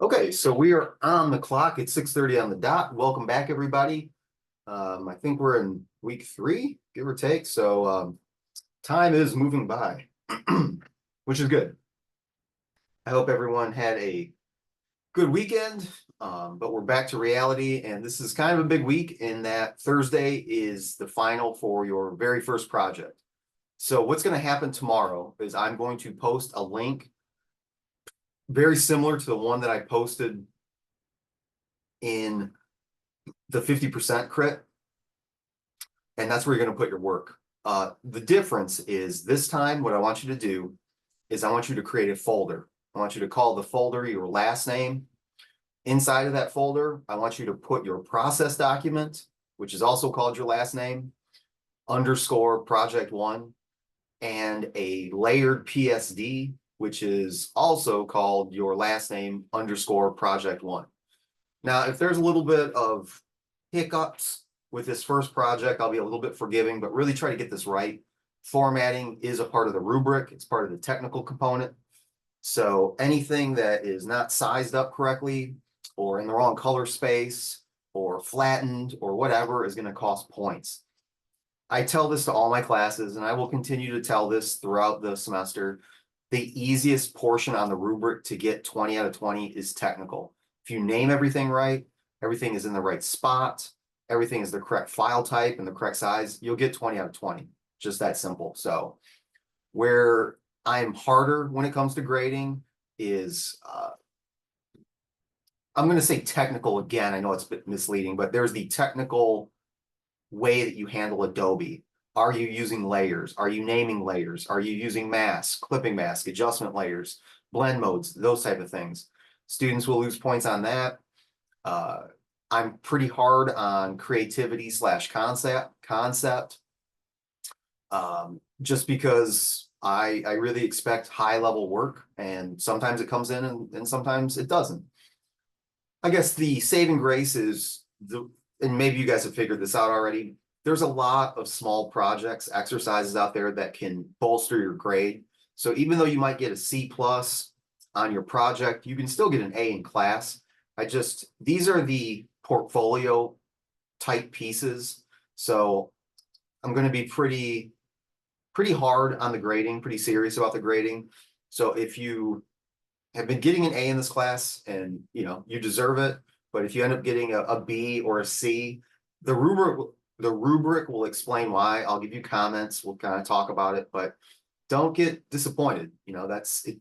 Okay, so we are on the clock. It's 6:30 on the dot. Welcome back, everybody. I think we're in week three, give or take. So time is moving by, which is good. I hope everyone had a good weekend, but we're back to reality. And this is kind of a big week in that Thursday is the final for your very first project. So what's going to happen tomorrow is I'm going to post a link very similar to the one that I posted in the 50% crit, and that's where you're going to put your work. The difference is this time, what I want you to do is I want you to create a folder. I want you to call the folder your last name. Inside of that folder, I want you to put your process document, which is also called your last name, underscore project one, and a layered PSD, which is also called your last name underscore project one. Now, if there's a little bit of hiccups with this first project, I'll be a little bit forgiving, but really try to get this right. Formatting is a part of the rubric. It's part of the technical component. So anything that is not sized up correctly or in the wrong color space or flattened or whatever is going to cost points. I tell this to all my classes, and I will continue to tell this throughout the semester. The easiest portion on the rubric to get 20 out of 20 is technical. If you name everything right, everything is in the right spot, everything is the correct file type and the correct size, you'll get 20 out of 20. Just that simple. So where I'm harder when it comes to grading is, I'm going to say technical again. I know it's a bit misleading, but there's the technical way that you handle Adobe. Are you using layers? Are you naming layers? Are you using mask, clipping mask, adjustment layers, blend modes, those type of things? Students will lose points on that. I'm pretty hard on creativity slash concept, just because I really expect high level work, and sometimes it comes in and sometimes it doesn't. I guess the saving grace is and maybe you guys have figured this out already. There's a lot of small projects, exercises out there that can bolster your grade. So even though you might get a C plus on your project, you can still get an A in class. These are the portfolio type pieces. So I'm going to be pretty hard on the grading, pretty serious about the grading. So if you have been getting an A in this class and you deserve it, but if you end up getting a B or a C, the rubric will explain why. I'll give you comments. We'll kind of talk about it, but don't get disappointed. That's it.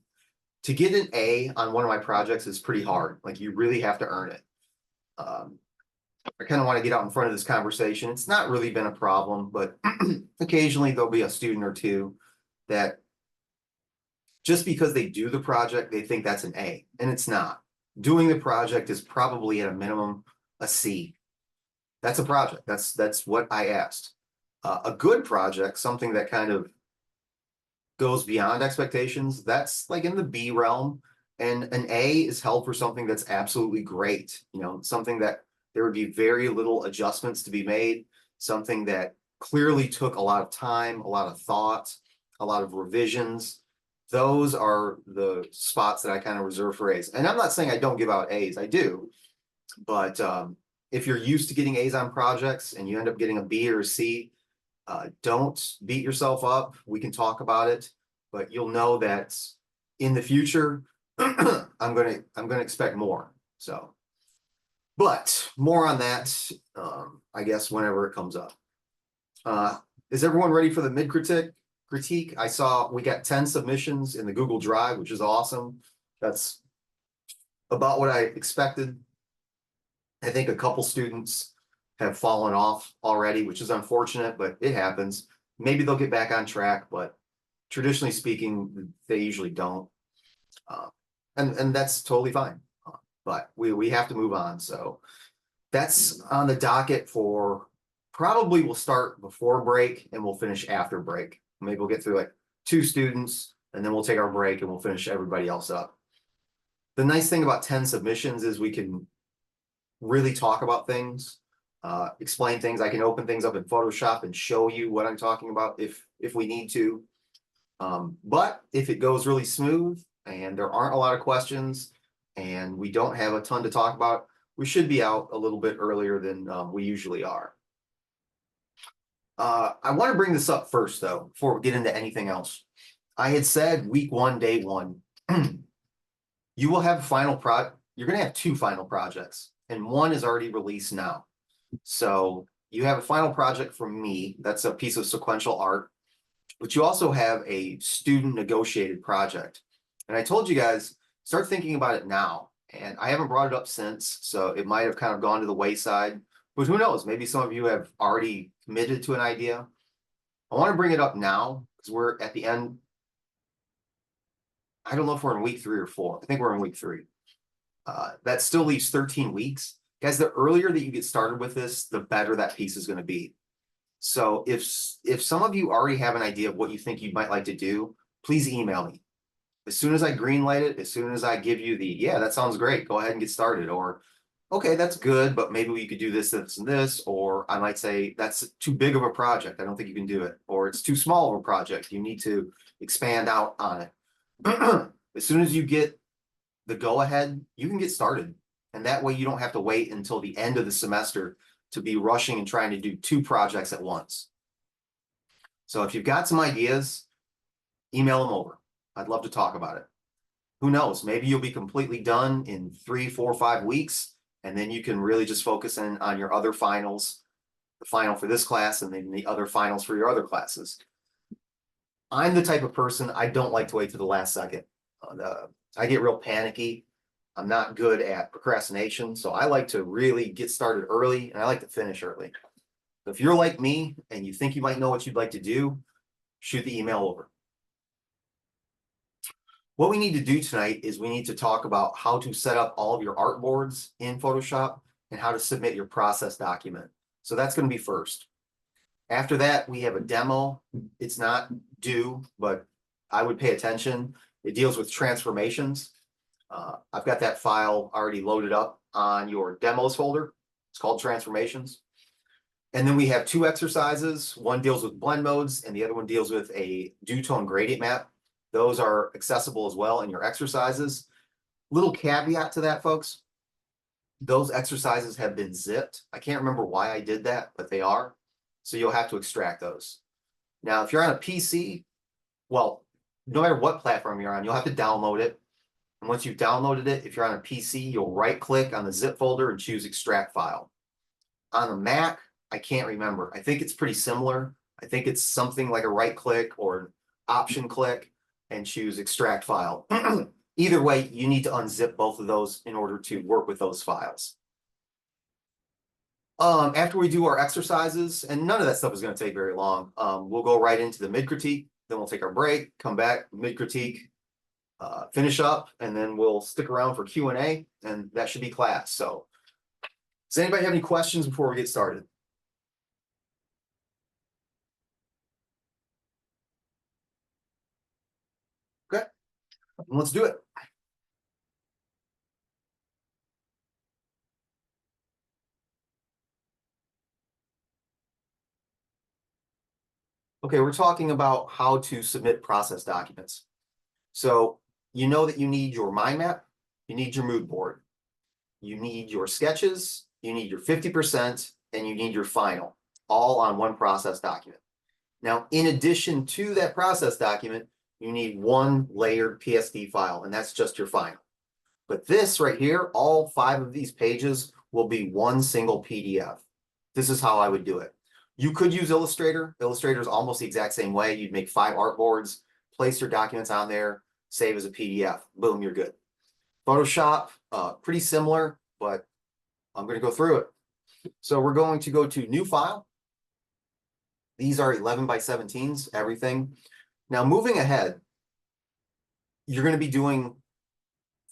To get an A on one of my projects is pretty hard. Like, you really have to earn it. I kind of want to get out in front of this conversation. It's not really been a problem, but occasionally there'll be a student or two that just because they do the project, they think that's an A, and it's not. Doing the project is probably at a minimum a C. That's a project. That's what I asked. A good project, something that kind of goes beyond expectations, that's like in the B realm. And an A is held for something that's absolutely great. Something that there would be very little adjustments to be made, something that clearly took a lot of time, a lot of thought, a lot of revisions. Those are the spots that I kind of reserve for A's. And I'm not saying I don't give out A's, I do. But if you're used to getting A's on projects and you end up getting a B or a C, don't beat yourself up. We can talk about it, but you'll know that in the future, I'm gonna expect more. So, but more on that, I guess whenever it comes up. Is everyone ready for the mid critique? I saw we got 10 submissions in the Google Drive, which is awesome. That's about what I expected. I think a couple students have fallen off already, which is unfortunate, but it happens. Maybe they'll get back on track, but traditionally speaking, they usually don't. And that's totally fine. But we have to move on. So that's on the docket for probably we'll start before break and we'll finish after break. Maybe we'll get through like 2 students and then we'll take our break and we'll finish everybody else up. The nice thing about 10 submissions is we can really talk about things, explain things. I can open things up in Photoshop and show you what I'm talking about if we need to. But if it goes really smooth and there aren't a lot of questions, and we don't have a ton to talk about. We should be out a little bit earlier than we usually are. I want to bring this up first, though, before we get into anything else. I had said week 1, day 1, you will have you're going to have 2 final projects, and one is already released now. So you have a final project from me. That's a piece of sequential art, but you also have a student negotiated project. And I told you guys, start thinking about it now. And I haven't brought it up since, so it might have kind of gone to the wayside, but who knows? Maybe some of you have already committed to an idea. I want to bring it up now because we're at the end. I don't know if we're in week 3 or 4. I think we're in week 3. That still leaves 13 weeks. Guys, the earlier that you get started with this, the better that piece is going to be. So if some of you already have an idea of what you think you might like to do, please email me. As soon as I greenlight it, as soon as I give you the, yeah, that sounds great, go ahead and get started. Or, okay, that's good, but maybe we could do this, this, and this. Or I might say, that's too big of a project. I don't think you can do it. Or it's too small of a project. You need to expand out on it. As soon as you get the go ahead, you can get started. And that way you don't have to wait until the end of the semester to be rushing and trying to do 2 projects at once. So if you've got some ideas, email them over. I'd love to talk about it. Who knows? Maybe you'll be completely done in 3, 4, 5 weeks, and then you can really just focus in on your other finals, the final for this class, and then the other finals for your other classes. I'm the type of person, I don't like to wait to the last second. I get real panicky. I'm not good at procrastination, so I like to really get started early, and I like to finish early. So if you're like me and you think you might know what you'd like to do, shoot the email over. What we need to do tonight is we need to talk about how to set up all of your artboards in Photoshop and how to submit your process document. So that's going to be first. After that, we have a demo. It's not due, but I would pay attention. It deals with transformations. I've got that file already loaded up on your demos folder. It's called transformations. And then we have 2 exercises. One deals with blend modes and the other one deals with a due-tone gradient map. Those are accessible as well in your exercises. Little caveat to that, folks. Those exercises have been zipped. I can't remember why I did that, but they are. So you'll have to extract those. Now, if you're on a PC, well, no matter what platform you're on, you'll have to download it. And once you've downloaded it, if you're on a PC, you'll right-click on the zip folder and choose extract file. On a Mac, I can't remember. I think it's pretty similar. I think it's something like a right-click or an option click and choose extract file. Either way, you need to unzip both of those in order to work with those files. After we do our exercises, and none of that stuff is going to take very long, we'll go right into the mid-critique, then we'll take our break, come back, mid-critique, finish up, and then we'll stick around for Q&A, and that should be class. So does anybody have any questions before we get started? Okay, let's do it. Okay, we're talking about how to submit process documents. So you know that you need your mind map, you need your mood board, you need your sketches, you need your 50%, and you need your final, all on one process document. Now, in addition to that process document, you need one layered PSD file, and that's just your final. But this right here, all 5 of these pages will be one single PDF. This is how I would do it. You could use Illustrator. Illustrator is almost the exact same way. You'd make 5 artboards, place your documents on there, save as a PDF. Boom, you're good. Photoshop, pretty similar, but I'm going to go through it. So we're going to go to New File. These are 11 by 17s, everything. Now, moving ahead, you're going to be doing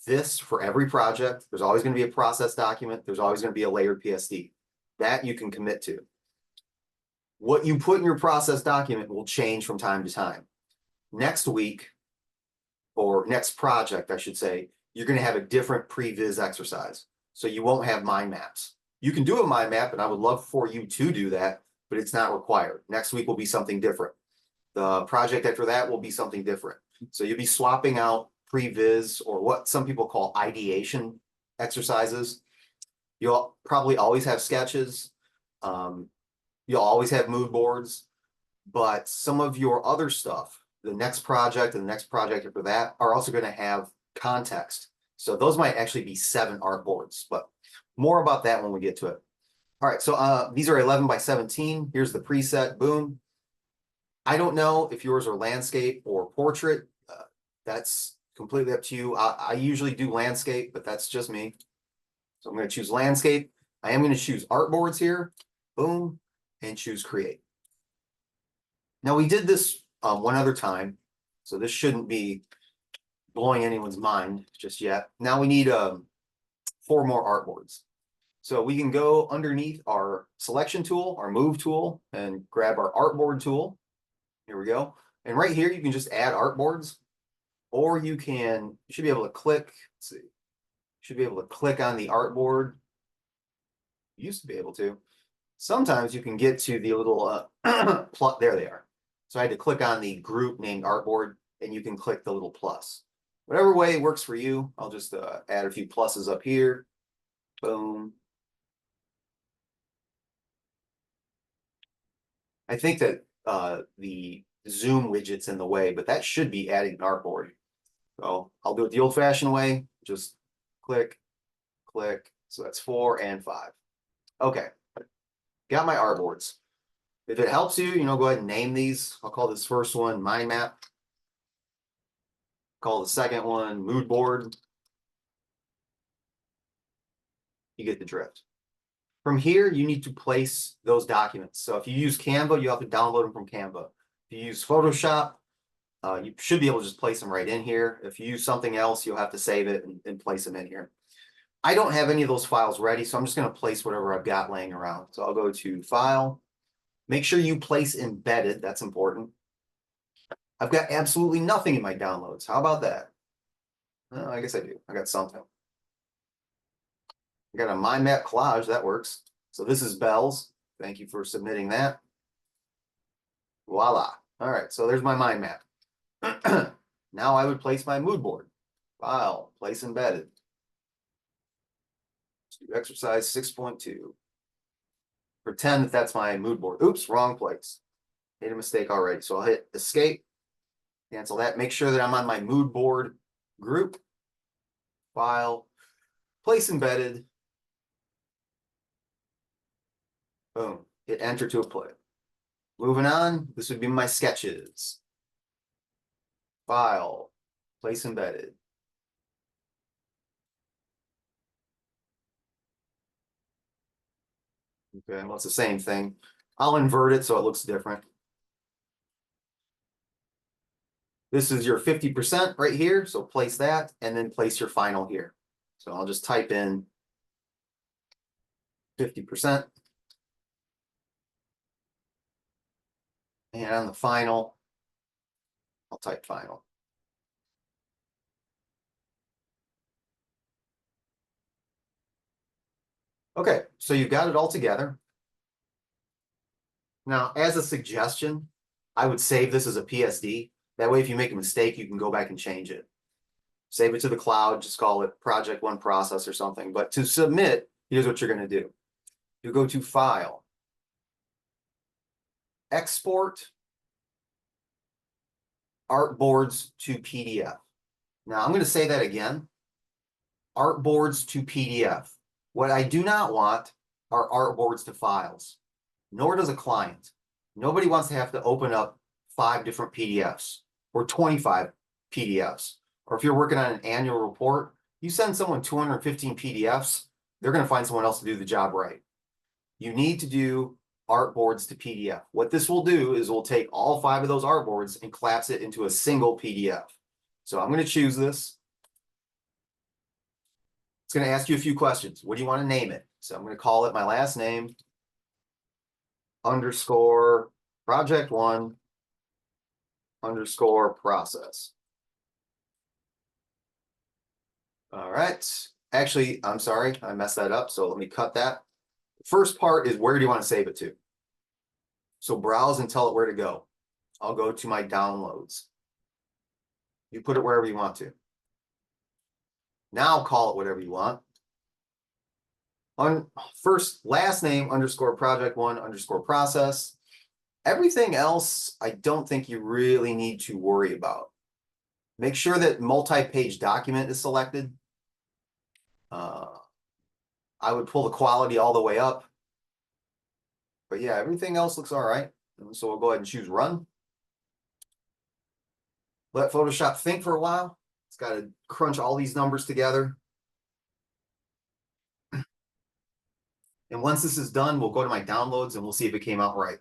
this for every project. There's always going to be a process document. There's always going to be a layered PSD. That you can commit to. What you put in your process document will change from time to time. Next week, or next project, I should say, you're going to have a different previs exercise. So you won't have mind maps. You can do a mind map, and I would love for you to do that, but it's not required. Next week will be something different. The project after that will be something different. So you'll be swapping out pre-viz or what some people call ideation exercises. You'll probably always have sketches. You'll always have mood boards, but some of your other stuff, the next project and the next project after that, are also going to have context. So those might actually be 7 artboards, but more about that when we get to it. All right, so these are 11 by 17. Here's the preset, boom. I don't know if yours are landscape or portrait. That's completely up to you. I usually do landscape, but that's just me. So I'm going to choose landscape. I am going to choose artboards here, boom, and choose create. Now we did this one other time, so this shouldn't be blowing anyone's mind just yet. Now we need 4 more artboards. So we can go underneath our selection tool, our move tool, and grab our artboard tool. Here we go. And right here, you can just add artboards, or you should be able to click, let's see, should be able to click on the artboard. You used to be able to. Sometimes you can get to the little, there they are. So I had to click on the group named artboard, and you can click the little plus. Whatever way works for you, I'll just add a few pluses up here. Boom. I think that the zoom widget's in the way, but that should be adding an artboard. So I'll do it the old-fashioned way. Just click, click. So that's 4 and 5. Okay, got my artboards. If it helps you, go ahead and name these. I'll call this first one mind map. Call the second one mood board. You get the drift. From here, you need to place those documents. So if you use Canva, you have to download them from Canva. If you use Photoshop, you should be able to just place them right in here. If you use something else, you'll have to save it and place them in here. I don't have any of those files ready, so I'm just going to place whatever I've got laying around. So I'll go to File. Make sure you place embedded. That's important. I've got absolutely nothing in my downloads. How about that? I guess I do. I got something. I got a mind map collage. That works. So this is Bell's. Thank you for submitting that. Voila. All right. So there's my mind map. Now I would place my mood board. File, place embedded. Let's do exercise 6.2. Pretend that that's my mood board. Oops, wrong place. Made a mistake already. So I'll hit escape, cancel that. Make sure that I'm on my mood board group. File, place embedded. Boom. Hit enter to apply. Moving on, this would be my sketches. File, place embedded. Okay, well, it's the same thing. I'll invert it so it looks different. This is your 50% right here, so place that, and then place your final here. So I'll just type in 50%. And on the final, I'll type final. Okay, so you've got it all together. Now, as a suggestion, I would save this as a PSD. That way, if you make a mistake, you can go back and change it. Save it to the cloud, just call it project 1 process or something. But to submit, here's what you're going to do. You go to File, Export Artboards to PDF. Now, I'm going to say that again. Artboards to PDF. What I do not want are artboards to files, nor does a client. Nobody wants to have to open up 5 different PDFs or 25 PDFs. Or if you're working on an annual report, you send someone 215 PDFs, they're going to find someone else to do the job right. You need to do artboards to PDF. What this will do is we'll take all 5 of those artboards and collapse it into a single PDF. So I'm going to choose this. It's going to ask you a few questions. What do you want to name it? So I'm going to call it my last name underscore project 1 underscore process. All right. Actually, I'm sorry, I messed that up. So let me cut that. The first part is where do you want to save it to? So browse and tell it where to go. I'll go to my downloads. You put it wherever you want to. Now call it whatever you want. First, last name underscore project one underscore process. Everything else, I don't think you really need to worry about. Make sure that multi-page document is selected. I would pull the quality all the way up. But yeah, everything else looks all right. So we'll go ahead and choose run. Let Photoshop think for a while. It's got to crunch all these numbers together. And once this is done, we'll go to my downloads and we'll see if it came out right.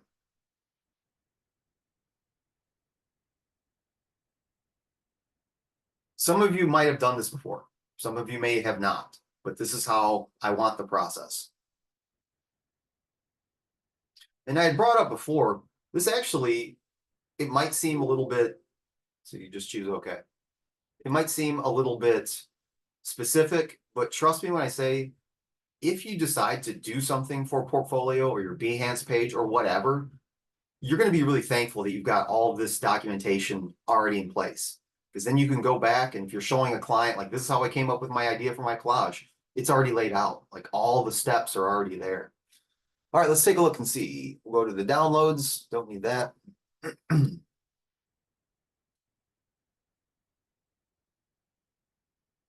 Some of you might have done this before. Some of you may have not, but this is how I want the process. And I had brought up before, this actually, it might seem a little bit, so you just choose OK. It might seem a little bit specific, but trust me when I say, if you decide to do something for a portfolio or your Behance page or whatever, you're going to be really thankful that you've got all of this documentation already in place. Because then you can go back and if you're showing a client, like this is how I came up with my idea for my collage, it's already laid out. Like all the steps are already there. All right, let's take a look and see. We'll go to the downloads. Don't need that.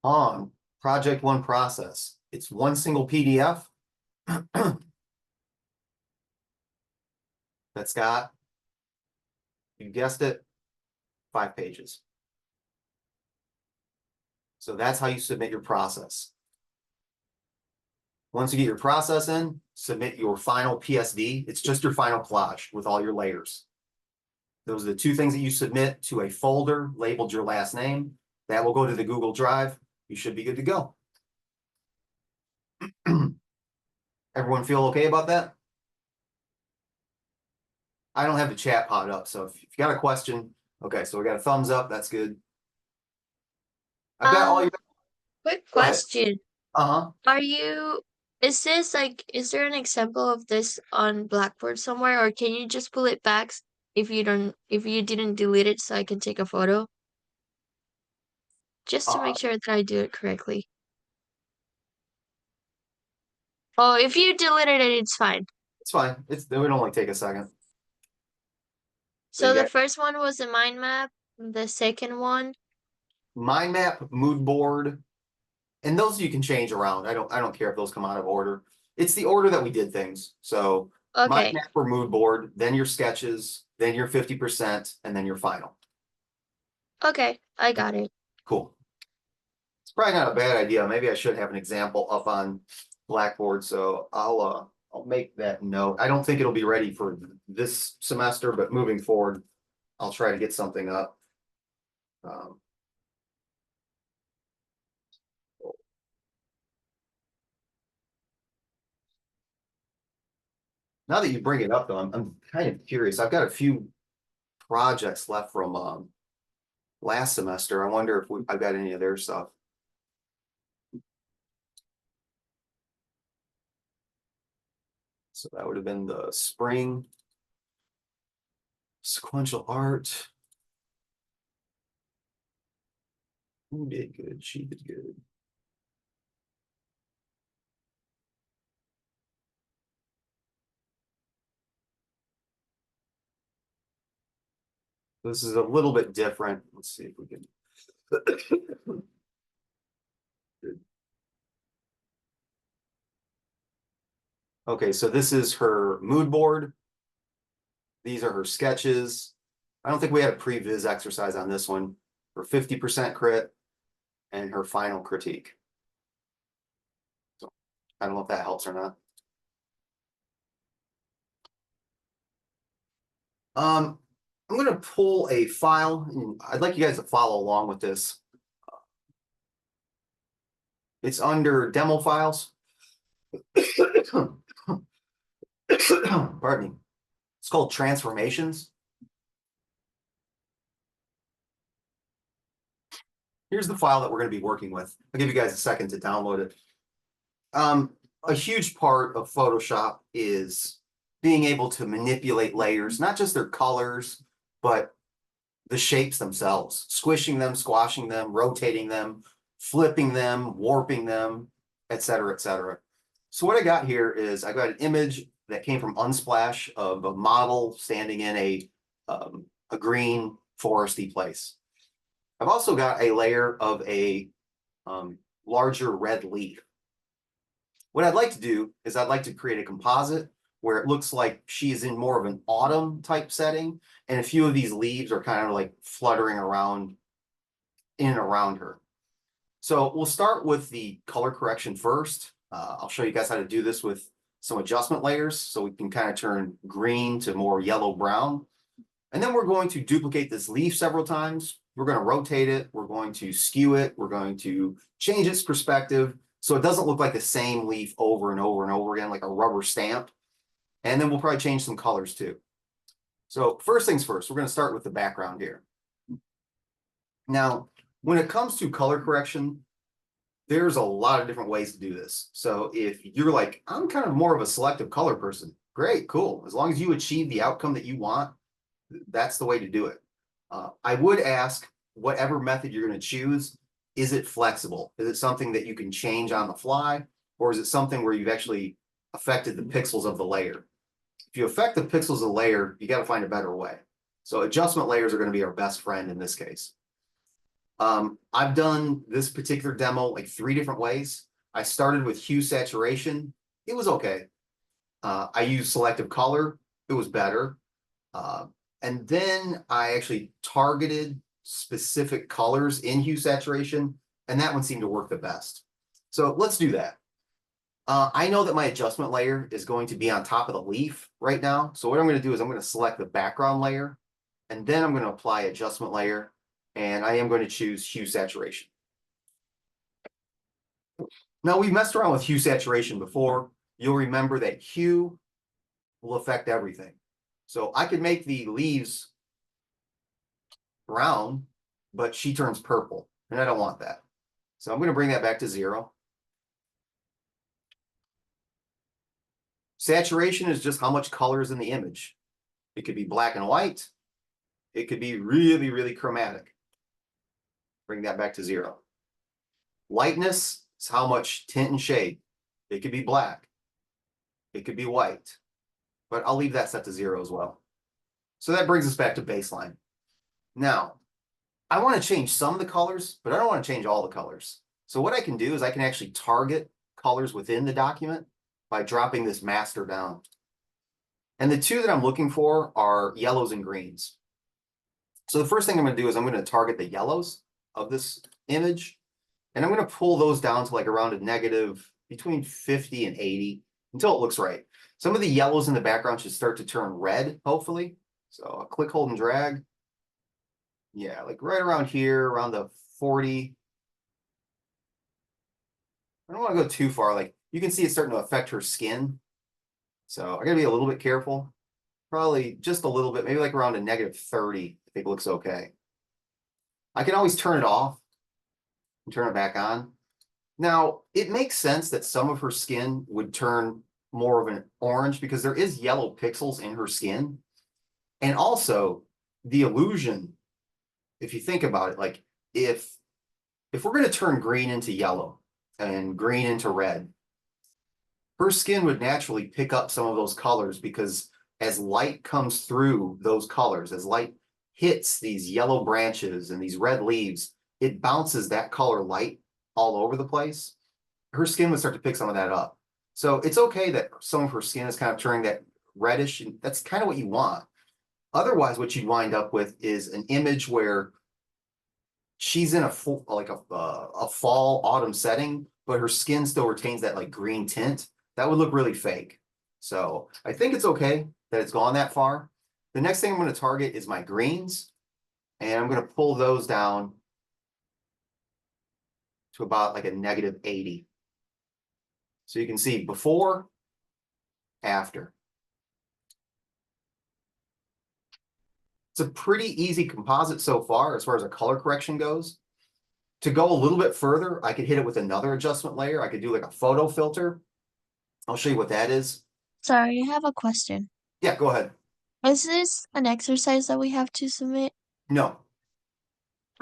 On project one process. It's one single PDF. That's got, you guessed it, 5 pages. So that's how you submit your process. Once you get your process in, submit your final PSD. It's just your final collage with all your layers. Those are the 2 things that you submit to a folder labeled your last name. That will go to the Google Drive. You should be good to go. Everyone feel okay about that? I don't have the chat pod up, so if you got a question, okay, so we got a thumbs up, that's good. I've got all your. Quick question. Uh-huh. Is this like, is there an example of this on Blackboard somewhere, or can you just pull it back if you didn't delete it so I can take a photo? Just to make sure that I do it correctly. Oh, if you deleted it, it's fine. It's fine. It would only take a second. So the first one was a mind map, the second one. Mind map, mood board, and those you can change around. I don't care if those come out of order. It's the order that we did things. So mind Okay. map or mood board, then your sketches, then your 50%, and then your final. Okay, I got it. Cool. It's probably not a bad idea. Maybe I should have an example up on Blackboard. So I'll make that note. I don't think it'll be ready for this semester, but moving forward, I'll try to get something up. Now that you bring it up, though, I'm kind of curious. I've got a few projects left from last semester. I wonder if I've got any of their stuff. So that would have been the spring sequential art. Who did good? She did good. This is a little bit different. Let's see if we can. Okay, so this is her mood board. These are her sketches. I don't think we had a pre-viz exercise on this one. Her 50% crit and her final critique. So I don't know if that helps or not. I'm going to pull a file. And I'd like you guys to follow along with this. It's under demo files. Pardon me. It's called transformations. Here's the file that we're going to be working with. I'll give you guys a second to download it. A huge part of Photoshop is being able to manipulate layers, not just their colors, but the shapes themselves, squishing them, squashing them, rotating them, flipping them, warping them, et cetera, et cetera. So what I got here is I got an image that came from Unsplash of a model standing in a green foresty place. I've also got a layer of a larger red leaf. What I'd like to do is I'd like to create a composite where it looks like she's in more of an autumn type setting, and a few of these leaves are kind of like fluttering around in and around her. So we'll start with the color correction first. I'll show you guys how to do this with some adjustment layers so we can kind of turn green to more yellow brown. And then we're going to duplicate this leaf several times. We're going to rotate it. We're going to skew it. We're going to change its perspective so it doesn't look like the same leaf over and over and over again, like a rubber stamp. And then we'll probably change some colors too. So first things first, we're going to start with the background here. Now, when it comes to color correction, there's a lot of different ways to do this. So if you're like, I'm kind of more of a selective color person, great, cool. As long as you achieve the outcome that you want, that's the way to do it. I would ask, whatever method you're going to choose, is it flexible? Is it something that you can change on the fly? Or is it something where you've actually affected the pixels of the layer? If you affect the pixels of the layer, you got to find a better way. So adjustment layers are going to be our best friend in this case. I've done this particular demo like 3 different ways. I started with hue saturation. It was okay. I used selective color. It was better. And then I actually targeted specific colors in hue saturation, and that one seemed to work the best. So let's do that. I know that my adjustment layer is going to be on top of the leaf right now. So what I'm going to do is I'm going to select the background layer, and then I'm going to apply adjustment layer, and I am going to choose hue saturation. Now, we've messed around with hue saturation before. You'll remember that hue will affect everything. So I could make the leaves brown, but she turns purple, and I don't want that. So I'm going to bring that back to 0. Saturation is just how much color is in the image. It could be black and white. It could be really, really chromatic. Bring that back to 0. Lightness is how much tint and shade. It could be black. It could be white. But I'll leave that set to 0 as well. So that brings us back to baseline. Now, I want to change some of the colors, but I don't want to change all the colors. So what I can do is I can actually target colors within the document by dropping this master down. And the 2 that I'm looking for are yellows and greens. So the first thing I'm going to do is I'm going to target the yellows of this image, and I'm going to pull those down to like around a negative between 50 and 80 until it looks right. Some of the yellows in the background should start to turn red, hopefully. So I'll click, hold, and drag. Yeah, like right around here, around the 40. I don't want to go too far. Like you can see it's starting to affect her skin. So I gotta be a little bit careful. Probably just a little bit, maybe like around a negative 30, I think looks okay. I can always turn it off and turn it back on. Now, it makes sense that some of her skin would turn more of an orange because there is yellow pixels in her skin. And also the illusion, if you think about it, like if we're going to turn green into yellow and green into red, her skin would naturally pick up some of those colors because as light comes through those colors, as light hits these yellow branches and these red leaves, it bounces that color light all over the place. Her skin would start to pick some of that up. So it's okay that some of her skin is kind of turning that reddish, and that's kind of what you want. Otherwise, what you'd wind up with is an image where she's in a full, like a fall autumn setting, but her skin still retains that like green tint. That would look really fake. So I think it's okay that it's gone that far. The next thing I'm going to target is my greens, and I'm going to pull those down to about like a negative 80. So you can see before, after. It's a pretty easy composite so far as a color correction goes. To go a little bit further, I could hit it with another adjustment layer. I could do like a photo filter. I'll show you what that is. Sorry, I have a question. Yeah, go ahead. Is this an exercise that we have to submit? No.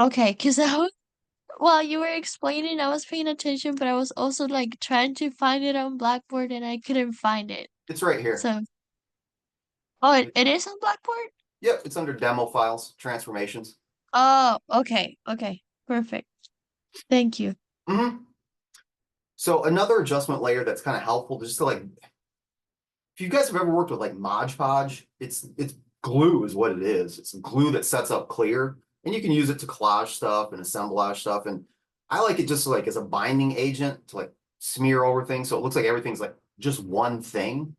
Okay, because While you were explaining, I was paying attention, but I was also like trying to find it on Blackboard and I couldn't find it. It's right here. So, oh, it is on Blackboard? Yep, it's under demo files, transformations. Oh, okay, okay, perfect. Thank you. Mhm. So another adjustment layer that's kind of helpful just to like, if you guys have ever worked with like Mod Podge, it's glue is what it is. It's glue that sets up clear, and you can use it to collage stuff and assemblage stuff. And I like it just like as a binding agent to like smear over things, so it looks like everything's like just one thing.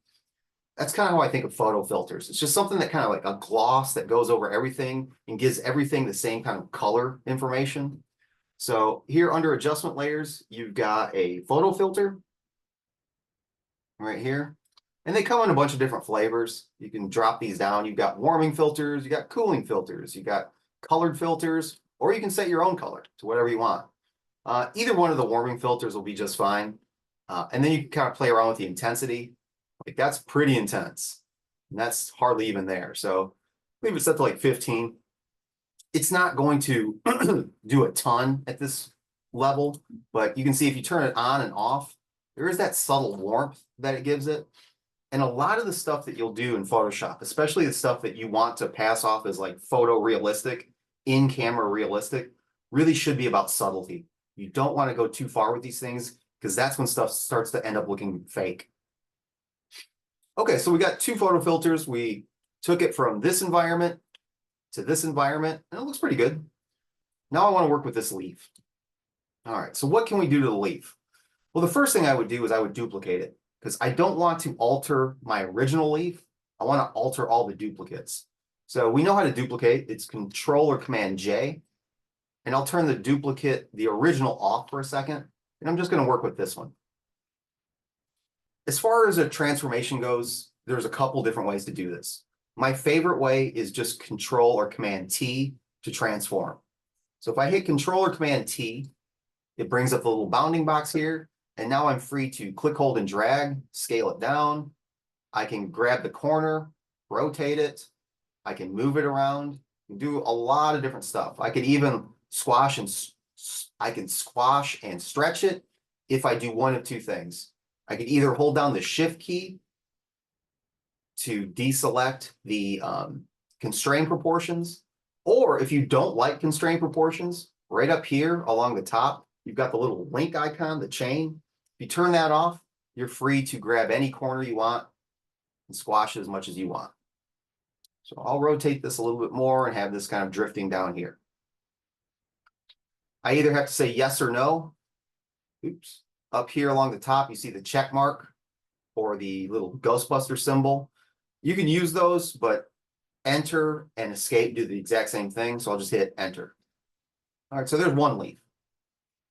That's kind of how I think of photo filters. It's just something that kind of like a gloss that goes over everything and gives everything the same kind of color information. So here under adjustment layers, you've got a photo filter right here. And they come in a bunch of different flavors. You can drop these down. You've got warming filters, you got cooling filters, you got colored filters, or you can set your own color to whatever you want. Either one of the warming filters will be just fine. And then you can kind of play around with the intensity. Like that's pretty intense. And that's hardly even there. So leave it set to like 15. It's not going to do a ton at this level, but you can see if you turn it on and off, there is that subtle warmth that it gives it. And a lot of the stuff that you'll do in Photoshop, especially the stuff that you want to pass off as like photorealistic, in-camera realistic, really should be about subtlety. You don't want to go too far with these things because that's when stuff starts to end up looking fake. Okay, so we got two photo filters. We took it from this environment to this environment, and it looks pretty good. Now I want to work with this leaf. All right, so what can we do to the leaf? Well, the first thing I would do is I would duplicate it because I don't want to alter my original leaf. I want to alter all the duplicates. So we know how to duplicate. It's Control or Command J. And I'll turn the duplicate, the original, off for a second. And I'm just going to work with this one. As far as a transformation goes, there's a couple different ways to do this. My favorite way is just Control or Command T to transform. So if I hit Control or Command T, it brings up the little bounding box here. And now I'm free to click, hold, and drag, scale it down. I can grab the corner, rotate it. I can move it around, do a lot of different stuff. I could even squash and stretch it if I do one of two things. I could either hold down the Shift key to deselect the constraint proportions, or if you don't like constraint proportions, right up here along the top, you've got the little link icon, the chain. If you turn that off, you're free to grab any corner you want and squash it as much as you want. So I'll rotate this a little bit more and have this kind of drifting down here. I either have to say yes or no. Oops. Up here along the top, you see the check mark or the little Ghostbuster symbol. You can use those, but Enter and Escape do the exact same thing. So I'll just hit Enter. All right, so there's one leaf.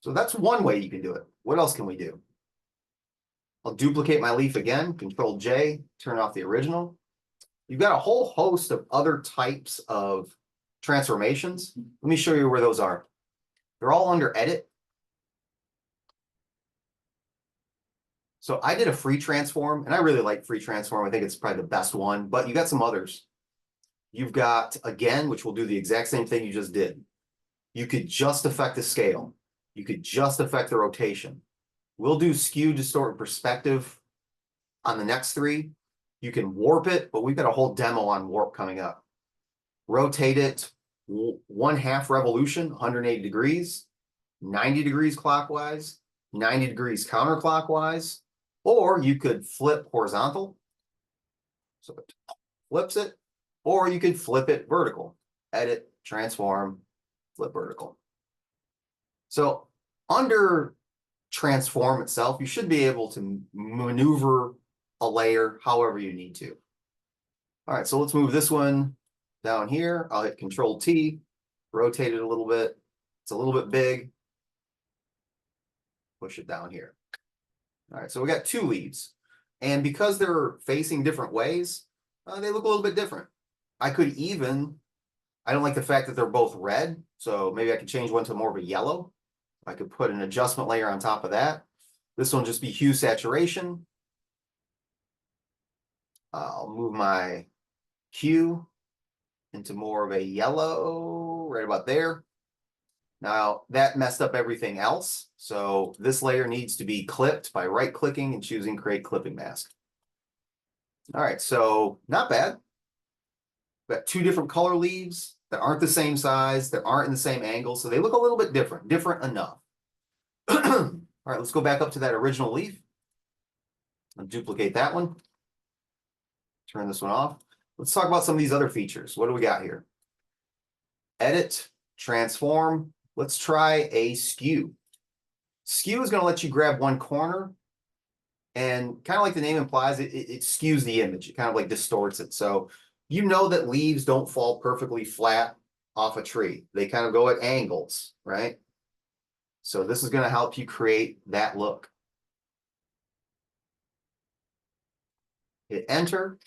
So that's one way you can do it. What else can we do? I'll duplicate my leaf again, Control J, turn off the original. You've got a whole host of other types of transformations. Let me show you where those are. They're all under Edit. So I did a free transform, and I really like free transform. I think it's probably the best one, but you got some others. You've got, again, which will do the exact same thing you just did. You could just affect the scale. You could just affect the rotation. We'll do skew, distort, and perspective on the next three. You can warp it, but we've got a whole demo on warp coming up. Rotate it 1/2 revolution, 180 degrees, 90 degrees clockwise, 90 degrees counterclockwise, or you could flip horizontal. So it flips it, or you could flip it vertical. Edit, transform, flip vertical. So under transform itself, you should be able to maneuver a layer however you need to. All right, so let's move this one down here. I'll hit Control T, rotate it a little bit. It's a little bit big. Push it down here. All right, so we got two leaves. And because they're facing different ways, they look a little bit different. I could even, I don't like the fact that they're both red, so maybe I could change one to more of a yellow. I could put an adjustment layer on top of that. This one just be hue saturation. I'll move my hue into more of a yellow, right about there. Now that messed up everything else. So this layer needs to be clipped by right clicking and choosing create clipping mask. All right, so not bad. Got two different color leaves that aren't the same size, that aren't in the same angle. So they look a little bit different enough. All right, let's go back up to that original leaf. I'll duplicate that one. Turn this one off. Let's talk about some of these other features. What do we got here? Edit, transform. Let's try a skew. Skew is going to let you grab one corner and kind of like the name implies, it skews the image. It kind of like distorts it. So you know that leaves don't fall perfectly flat off a tree. They kind of go at angles, right? So this is going to help you create that look. Hit enter.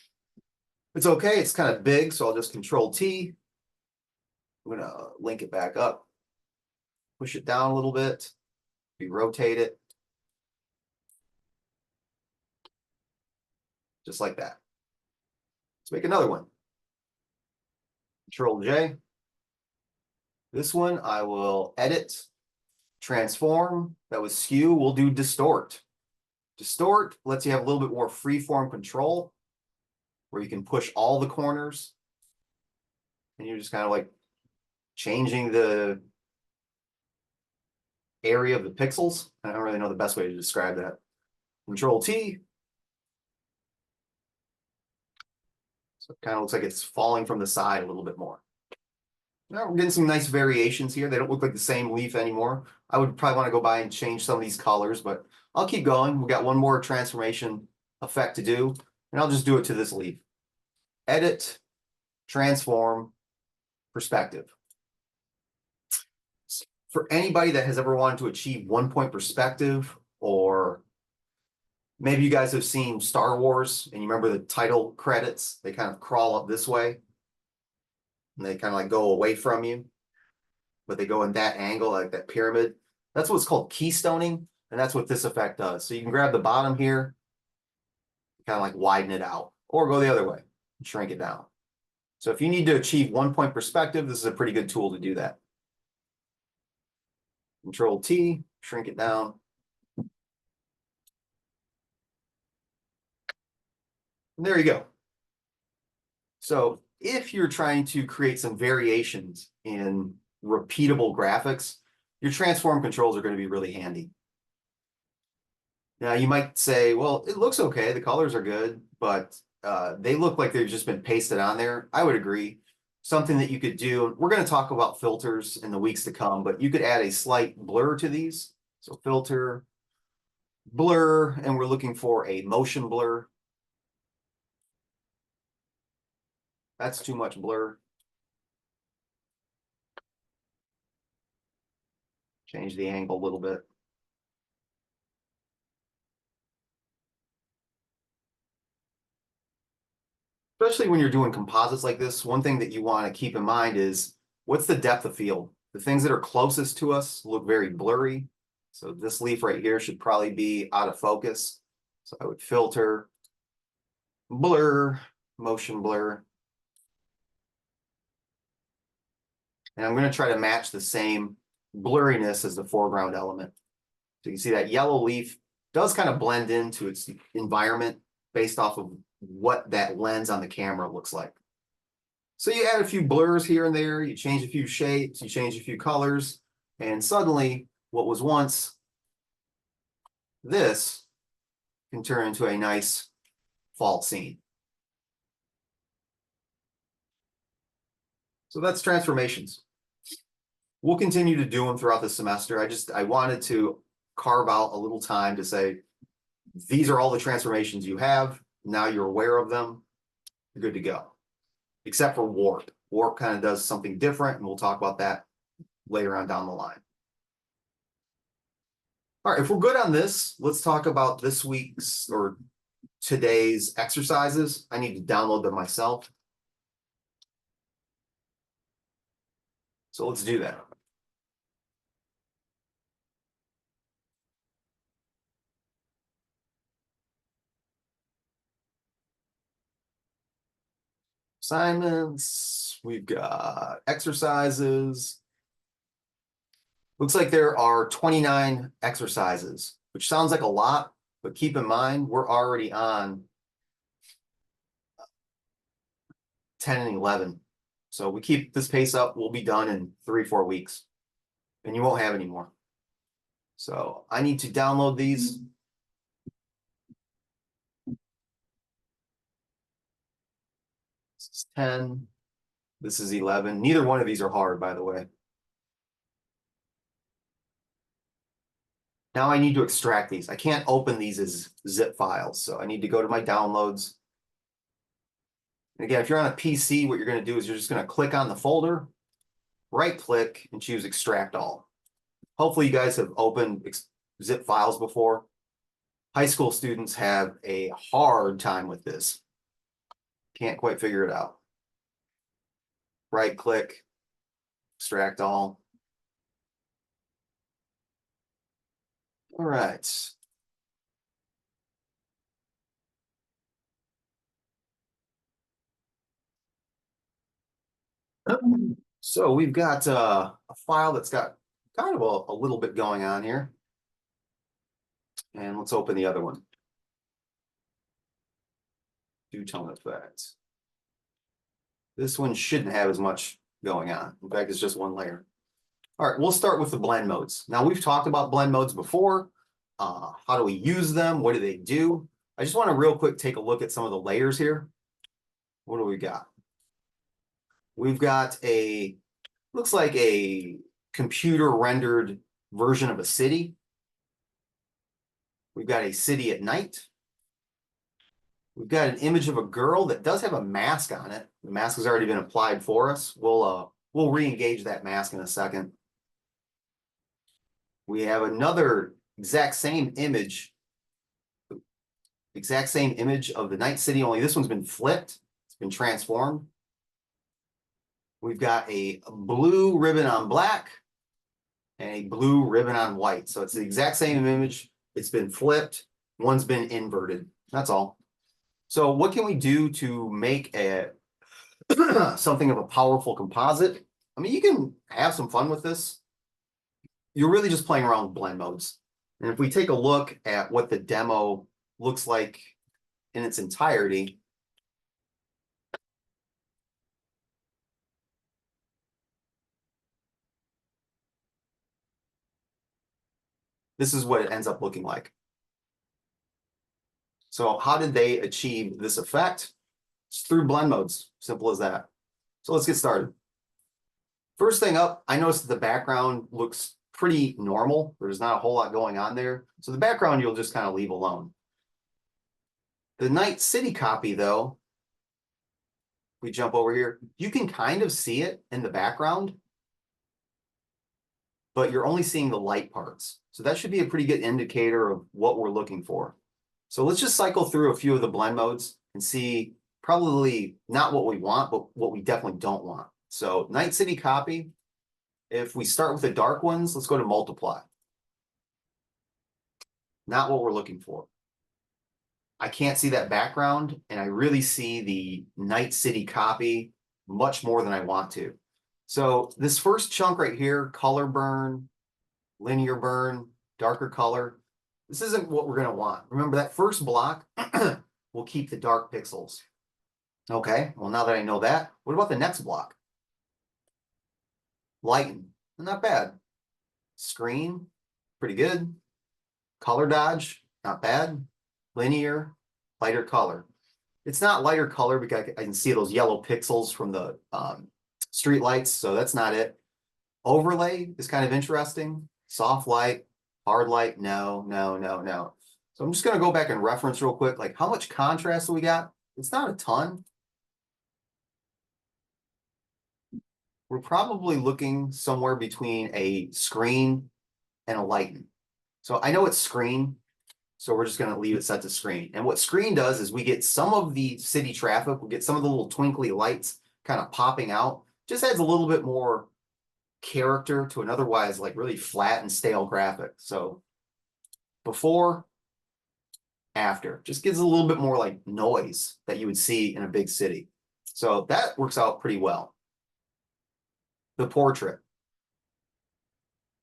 It's okay. It's kind of big, so I'll just Control T. I'm going to link it back up. Push it down a little bit. Rotate it. Just like that. Let's make another one. Control J. This one I will edit, transform. That was skew. We'll do distort. Distort lets you have a little bit more freeform control where you can push all the corners and you're just kind of like changing the area of the pixels. I don't really know the best way to describe that. Control T. So it kind of looks like it's falling from the side a little bit more. Now we're getting some nice variations here. They don't look like the same leaf anymore. I would probably want to go by and change some of these colors, but I'll keep going. We've got one more transformation effect to do, and I'll just do it to this leaf. Edit, transform, perspective. For anybody that has ever wanted to achieve 1 point perspective, or maybe you guys have seen Star Wars and you remember the title credits, they kind of crawl up this way and they kind of like go away from you, but they go in that angle, like that pyramid. That's what's called keystoning, and that's what this effect does. So you can grab the bottom here, kind of like widen it out, or go the other way and shrink it down. So if you need to achieve 1 point perspective, this is a pretty good tool to do that. Control T, shrink it down. And there you go. So if you're trying to create some variations in repeatable graphics, your transform controls are going to be really handy. Now you might say, well, it looks okay, the colors are good, but they look like they've just been pasted on there. I would agree. Something that you could do, we're going to talk about filters in the weeks to come, but you could add a slight blur to these. So filter, blur, and we're looking for a motion blur. That's too much blur. Change the angle a little bit. Especially when you're doing composites like this, one thing that you want to keep in mind is what's the depth of field? The things that are closest to us look very blurry. So this leaf right here should probably be out of focus. So I would filter, blur, motion blur. And I'm going to try to match the same blurriness as the foreground element. So you can see that yellow leaf does kind of blend into its environment based off of what that lens on the camera looks like. So you add a few blurs here and there, you change a few shapes, you change a few colors, and suddenly what was once this can turn into a nice fall scene. So that's transformations. We'll continue to do them throughout the semester. I wanted to carve out a little time to say, these are all the transformations you have. Now you're aware of them. You're good to go. Except for warp. Warp kind of does something different, and we'll talk about that later on down the line. All right, if we're good on this, let's talk about this week's or today's exercises. I need to download them myself. So let's do that. Assignments, we've got exercises. Looks like there are 29 exercises, which sounds like a lot, but keep in mind, we're already on 10 and 11. So we keep this pace up, we'll be done in 3-4 weeks, and you won't have any more. So I need to download these. This is 10. This is 11. Neither one of these are hard, by the way. Now I need to extract these. I can't open these as zip files, so I need to go to my downloads. And again, if you're on a PC, what you're going to do is you're just going to click on the folder, right click, and choose extract all. Hopefully you guys have opened zip files before. High school students have a hard time with this. Can't quite figure it out. Right click, extract all. All right. So we've got a file that's got kind of a little bit going on here. And let's open the other one. Do tone effect. This one shouldn't have as much going on. In fact, it's just one layer. All right, we'll start with the blend modes. Now we've talked about blend modes before. How do we use them? What do they do? I just want to real quick take a look at some of the layers here. What do we got? We've got looks like a computer rendered version of a city. We've got a city at night. We've got an image of a girl that does have a mask on it. The mask has already been applied for us. We'll re-engage that mask in a second. We have another exact same image of the night city, only this one's been flipped. It's been transformed. We've got a blue ribbon on black and a blue ribbon on white. So it's the exact same image. It's been flipped. One's been inverted. That's all. So what can we do to make something of a powerful composite? I mean, you can have some fun with this. You're really just playing around with blend modes. And if we take a look at what the demo looks like in its entirety, this is what it ends up looking like. So how did they achieve this effect? It's through blend modes, simple as that. So let's get started. First thing up, I noticed that the background looks pretty normal. There's not a whole lot going on there. So the background you'll just kind of leave alone. The night city copy though, we jump over here, you can kind of see it in the background, but you're only seeing the light parts. So that should be a pretty good indicator of what we're looking for. So let's just cycle through a few of the blend modes and see probably not what we want, but what we definitely don't want. So night city copy, if we start with the dark ones, let's go to multiply. Not what we're looking for. I can't see that background, and I really see the night city copy much more than I want to. So this first chunk right here, color burn, linear burn, darker color, this isn't what we're going to want. Remember that first block will keep the dark pixels. Okay, well, now that I know that, what about the next block? Lighten, not bad. Screen, pretty good. Color dodge, not bad. Linear, lighter color. It's not lighter color because I can see those yellow pixels from the street lights, so that's not it. Overlay is kind of interesting. Soft light, hard light, no. So I'm just going to go back and reference real quick, like how much contrast do we got? It's not a ton. We're probably looking somewhere between a screen and a lighten. So I know it's screen, so we're just going to leave it set to screen. And what screen does is we get some of the city traffic, we get some of the little twinkly lights kind of popping out. Just adds a little bit more character to an otherwise like really flat and stale graphic. So before, after, just gives a little bit more like noise that you would see in a big city. So that works out pretty well. The portrait.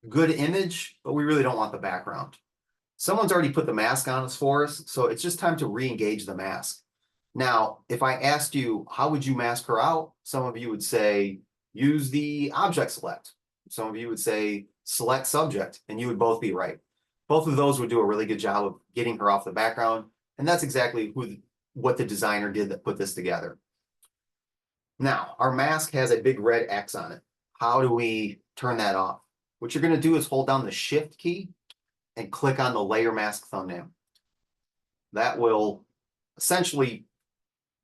good image, but we really don't want the background. Someone's already put the mask on us for us, so it's just time to re-engage the mask. Now, if I asked you, how would you mask her out? Some of you would say, use the object select. Some of you would say, select subject, and you would both be right. Both of those would do a really good job of getting her off the background, and that's exactly what the designer did that put this together. Now, our mask has a big red X on it. How do we turn that off? What you're going to do is hold down the Shift key and click on the layer mask thumbnail. That will essentially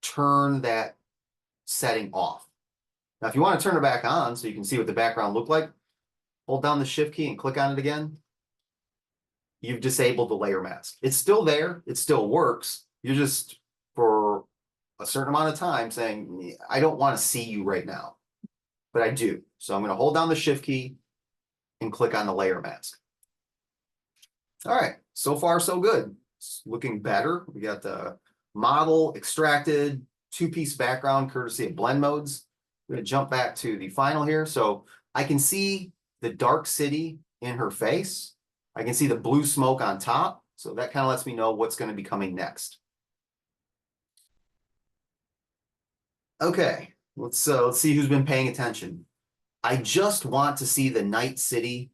turn that setting off. Now, if you want to turn it back on so you can see what the background looked like, hold down the Shift key and click on it again. You've disabled the layer mask. It's still there. It still works. You're just, for a certain amount of time, saying, I don't want to see you right now, but I do. So I'm going to hold down the Shift key and click on the layer mask. All right, so far so good. It's looking better. We got the model extracted, two-piece background courtesy of blend modes. We're going to jump back to the final here. So I can see the dark city in her face. I can see the blue smoke on top. So that kind of lets me know what's going to be coming next. Okay, let's see who's been paying attention. I just want to see the night city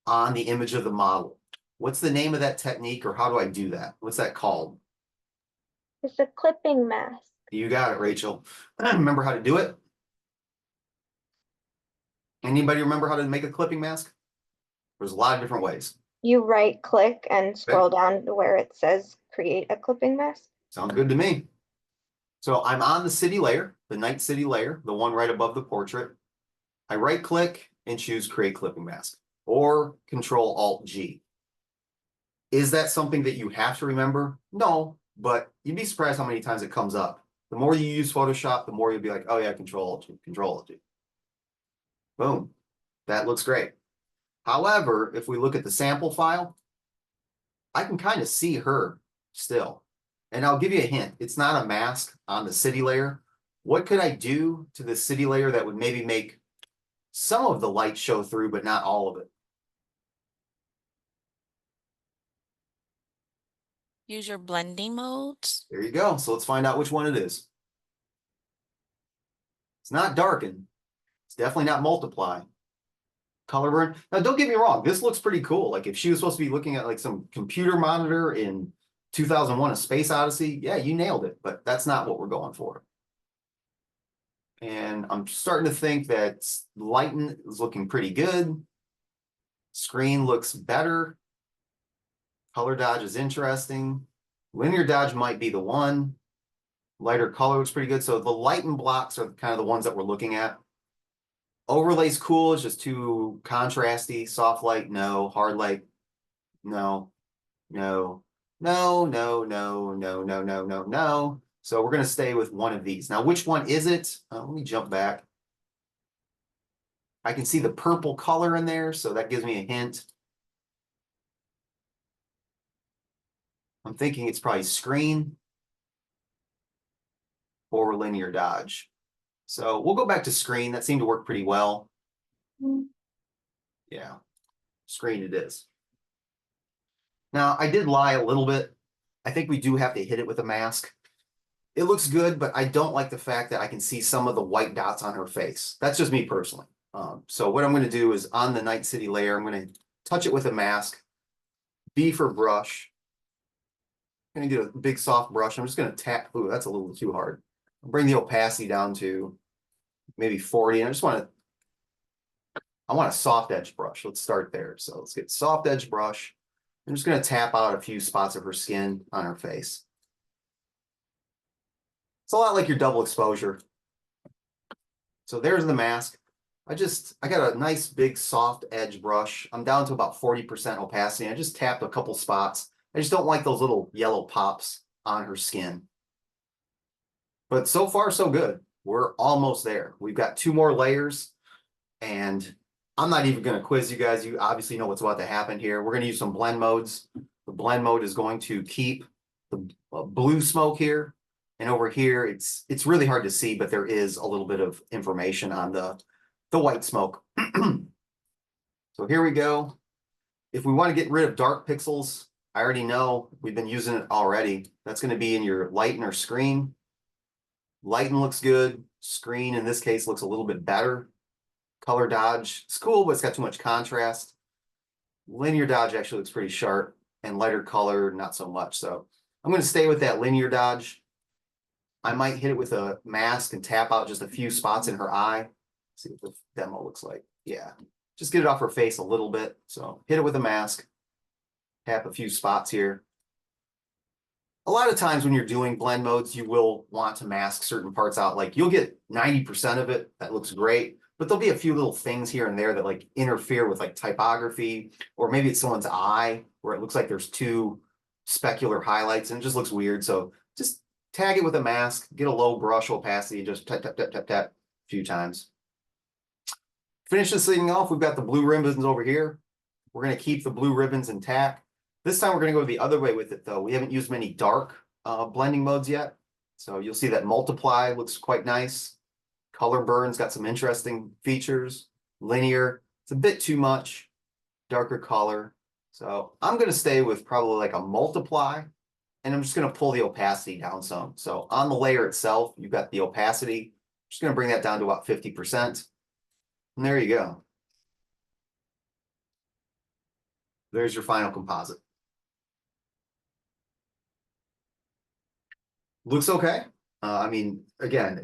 on the image of the model. What's the name of that technique, or how do I do that? What's that called? It's a clipping mask. You got it, Rachel. Remember how to do it? Anybody remember how to make a clipping mask? There's a lot of different ways. You right click and scroll down to where it says create a clipping mask. Sounds good to me. So I'm on the city layer, the night city layer, the one right above the portrait. I right click and choose create clipping mask, or Control Alt G. Is that something that you have to remember? No, but you'd be surprised how many times it comes up. The more you use Photoshop, the more you'll be like, oh yeah, Control Alt G, Control Alt G. Boom, that looks great. However, if we look at the sample file, I can kind of see her still. And I'll give you a hint. It's not a mask on the city layer. What could I do to the city layer that would maybe make some of the light show through, but not all of it? Use your blending modes. There you go. So let's find out which one it is. It's not darken. It's definitely not multiply. Color burn. Now, don't get me wrong. This looks pretty cool. Like if she was supposed to be looking at like some computer monitor in 2001: A Space Odyssey, yeah, you nailed it. But that's not what we're going for. And I'm starting to think that lighten is looking pretty good. Screen looks better. Color dodge is interesting. Linear dodge might be the one. Lighter color looks pretty good. So the lighten blocks are kind of the ones that we're looking at. Overlay's cool. It's just too contrasty. Soft light, no. Hard light, no. No. No, no, no, no, no, no, no, no. So we're going to stay with one of these. Now, which one is it? Let me jump back. I can see the purple color in there, so that gives me a hint. I'm thinking it's probably screen or linear dodge. So we'll go back to screen. That seemed to work pretty well. Yeah, screen it is. Now, I did lie a little bit. I think we do have to hit it with a mask. It looks good, but I don't like the fact that I can see some of the white dots on her face. That's just me personally. So what I'm going to do is on the night city layer, I'm going to touch it with a mask. B for brush. I'm going to get a big soft brush. I'm just going to tap. Ooh, that's a little too hard. Bring the opacity down to maybe 40. And I want a soft edge brush. Let's start there. So let's get soft edge brush. I'm just going to tap out a few spots of her skin on her face. It's a lot like your double exposure. So there's the mask. I got a nice big soft edge brush. I'm down to about 40% opacity. I just tapped a couple spots. I just don't like those little yellow pops on her skin. But so far, so good. We're almost there. We've got 2 more layers, and I'm not even going to quiz you guys. You obviously know what's about to happen here. We're going to use some blend modes. The blend mode is going to keep the blue smoke here. And over here, it's really hard to see, but there is a little bit of information on the white smoke. So here we go. If we want to get rid of dark pixels, I already know we've been using it already. That's going to be in your lighten or screen. Lighten looks good. Screen in this case looks a little bit better. Color dodge, it's cool, but it's got too much contrast. Linear dodge actually looks pretty sharp, and lighter color, not so much. So I'm going to stay with that linear dodge. I might hit it with a mask and tap out just a few spots in her eye. See what the demo looks like. Yeah, just get it off her face a little bit. So hit it with a mask, tap a few spots here. A lot of times when you're doing blend modes, you will want to mask certain parts out. Like you'll get 90% of it. That looks great. But there'll be a few little things here and there that like interfere with like typography, or maybe it's someone's eye where it looks like there's two specular highlights and it just looks weird. So just tag it with a mask, get a low brush opacity, and just tap, tap, tap, tap, tap a few times. Finish this thing off. We've got the blue ribbons over here. We're going to keep the blue ribbons intact. This time we're going to go the other way with it though. We haven't used many dark blending modes yet. So you'll see that multiply looks quite nice. Color burn's got some interesting features. Linear, it's a bit too much. Darker color. So I'm going to stay with probably like a multiply, and I'm just going to pull the opacity down some. So on the layer itself, you've got the opacity. I'm just going to bring that down to about 50%. And there you go. There's your final composite. Looks okay. I mean, again,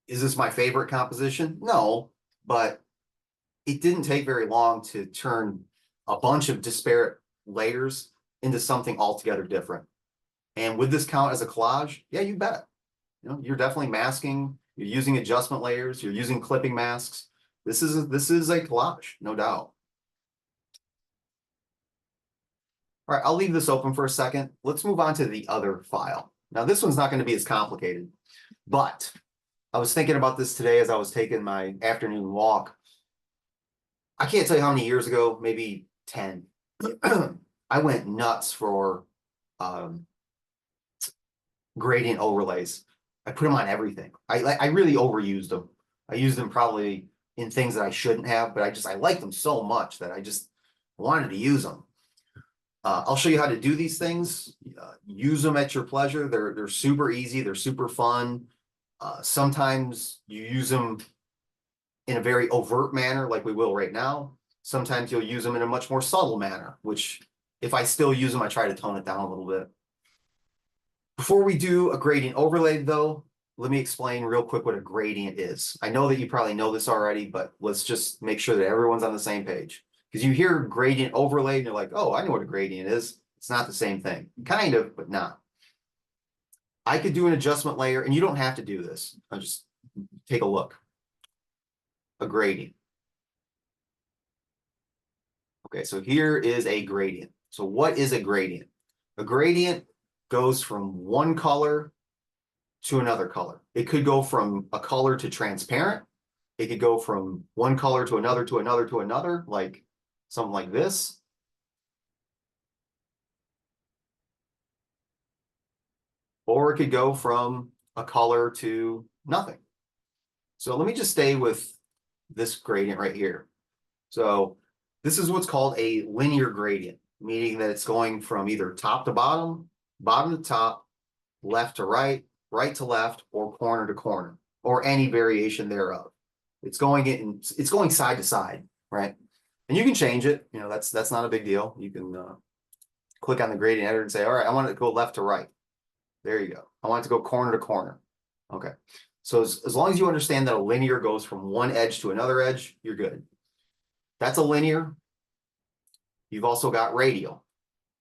is this my favorite composition? No, but it didn't take very long to turn a bunch of disparate layers into something altogether different. And would this count as a collage? Yeah, you bet. You know, you're definitely masking, you're using adjustment layers, you're using clipping masks. This is a collage, no doubt. All right, I'll leave this open for a second. Let's move on to the other file. Now, this one's not going to be as complicated, but I was thinking about this today as I was taking my afternoon walk. I can't tell you how many years ago, maybe 10, I went nuts for gradient overlays. I put them on everything. I really overused them. I used them probably in things that I shouldn't have, but I liked them so much that I just wanted to use them. I'll show you how to do these things. Use them at your pleasure. They're super easy. They're super fun. Sometimes you use them in a very overt manner, like we will right now. Sometimes you'll use them in a much more subtle manner, which if I still use them, I try to tone it down a little bit. Before we do a gradient overlay though, let me explain real quick what a gradient is. I know that you probably know this already, but let's just make sure that everyone's on the same page. Because you hear gradient overlay and you're like, oh, I know what a gradient is. It's not the same thing. Kind of, but not. I could do an adjustment layer, and you don't have to do this. I'll just take a look. A gradient. Okay, so here is a gradient. So what is a gradient? A gradient goes from one color to another color. It could go from a color to transparent. It could go from one color to another to another to another, like something like this. Or it could go from a color to nothing. So let me just stay with this gradient right here. So this is what's called a linear gradient, meaning that it's going from either top to bottom, bottom to top, left to right, right to left, or corner to corner, or any variation thereof. It's going side to side, right? And you can change it. You know, that's not a big deal. You can click on the gradient editor and say, all right, I want it to go left to right. There you go. I want it to go corner to corner. Okay. So as long as you understand that a linear goes from one edge to another edge, you're good. That's a linear. You've also got radial.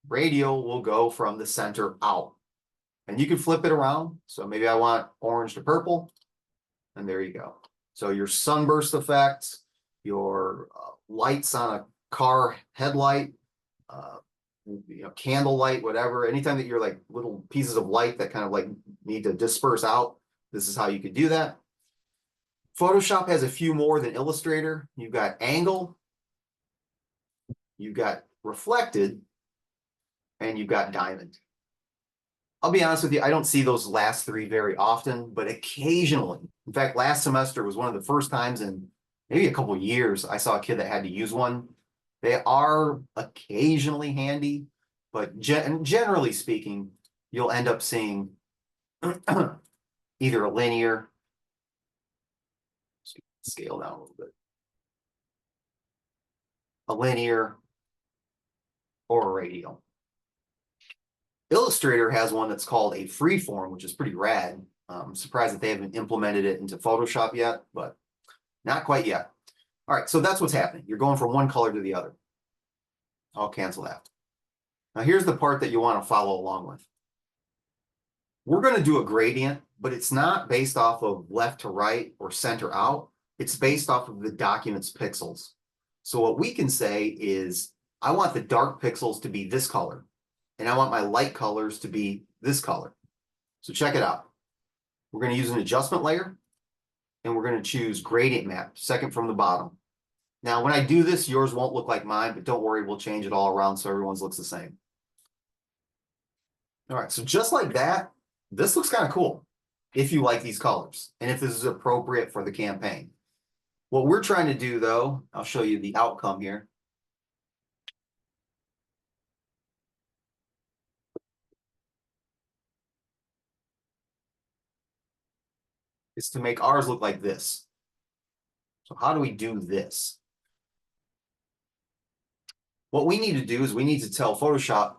Radial will go from the center out. And you can flip it around. So maybe I want orange to purple. And there you go. So your sunburst effect, your lights on a car headlight, you know, candle light, whatever, anytime that you're like little pieces of light that kind of like need to disperse out, this is how you could do that. Photoshop has a few more than Illustrator. You've got angle, you've got reflected, and you've got diamond. I'll be honest with you, I don't see those last three very often, but occasionally. In fact, last semester was one of the first times in maybe a couple years, I saw a kid that had to use one. They are occasionally handy, but generally speaking, you'll end up seeing either a linear, scale down a little bit, a linear, or a radial. Illustrator has one that's called a freeform, which is pretty rad. I'm surprised that they haven't implemented it into Photoshop yet, but not quite yet. All right, so that's what's happening. You're going from one color to the other. I'll cancel that. Now here's the part that you want to follow along with. We're going to do a gradient, but it's not based off of left to right or center out. It's based off of the document's pixels. So what we can say is, I want the dark pixels to be this color, and I want my light colors to be this color. So check it out. We're going to use an adjustment layer, and we're going to choose gradient map, second from the bottom. Now, when I do this, yours won't look like mine, but don't worry, we'll change it all around so everyone's looks the same. All right, so just like that, this looks kind of cool if you like these colors and if this is appropriate for the campaign. What we're trying to do, though, I'll show you the outcome here. Is to make ours look like this. So how do we do this? What we need to do is we need to tell Photoshop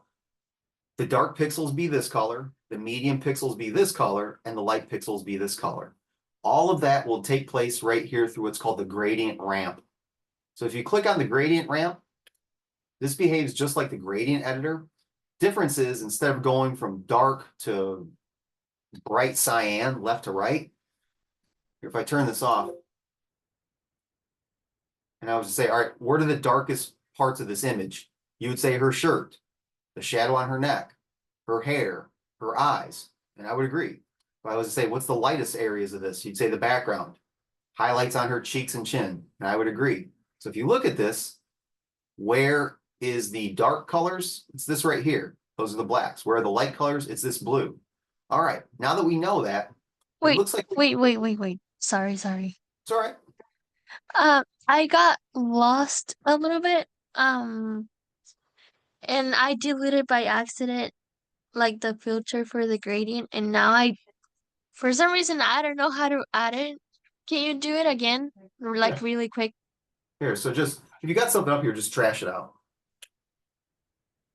the dark pixels be this color, the medium pixels be this color, and the light pixels be this color. All of that will take place right here through what's called the gradient ramp. So if you click on the gradient ramp, this behaves just like the gradient editor. Difference is, instead of going from dark to bright cyan, left to right, if I turn this off, and I was to say, all right, what are the darkest parts of this image? You would say her shirt, the shadow on her neck, her hair, her eyes, and I would agree. If I was to say, what's the lightest areas of this? You'd say the background, highlights on her cheeks and chin, and I would agree. So if you look at this, where is the dark colors? It's this right here. Those are the blacks. Where are the light colors? It's this blue. All right, now that we know that, it looks like Wait. Sorry. it's all right. I got lost a little bit. And I deleted by accident like the filter for the gradient, and now for some reason I don't know how to add it. Can you do it again? Like Yeah. really quick? Here, so just, if you got something up here, just trash it out.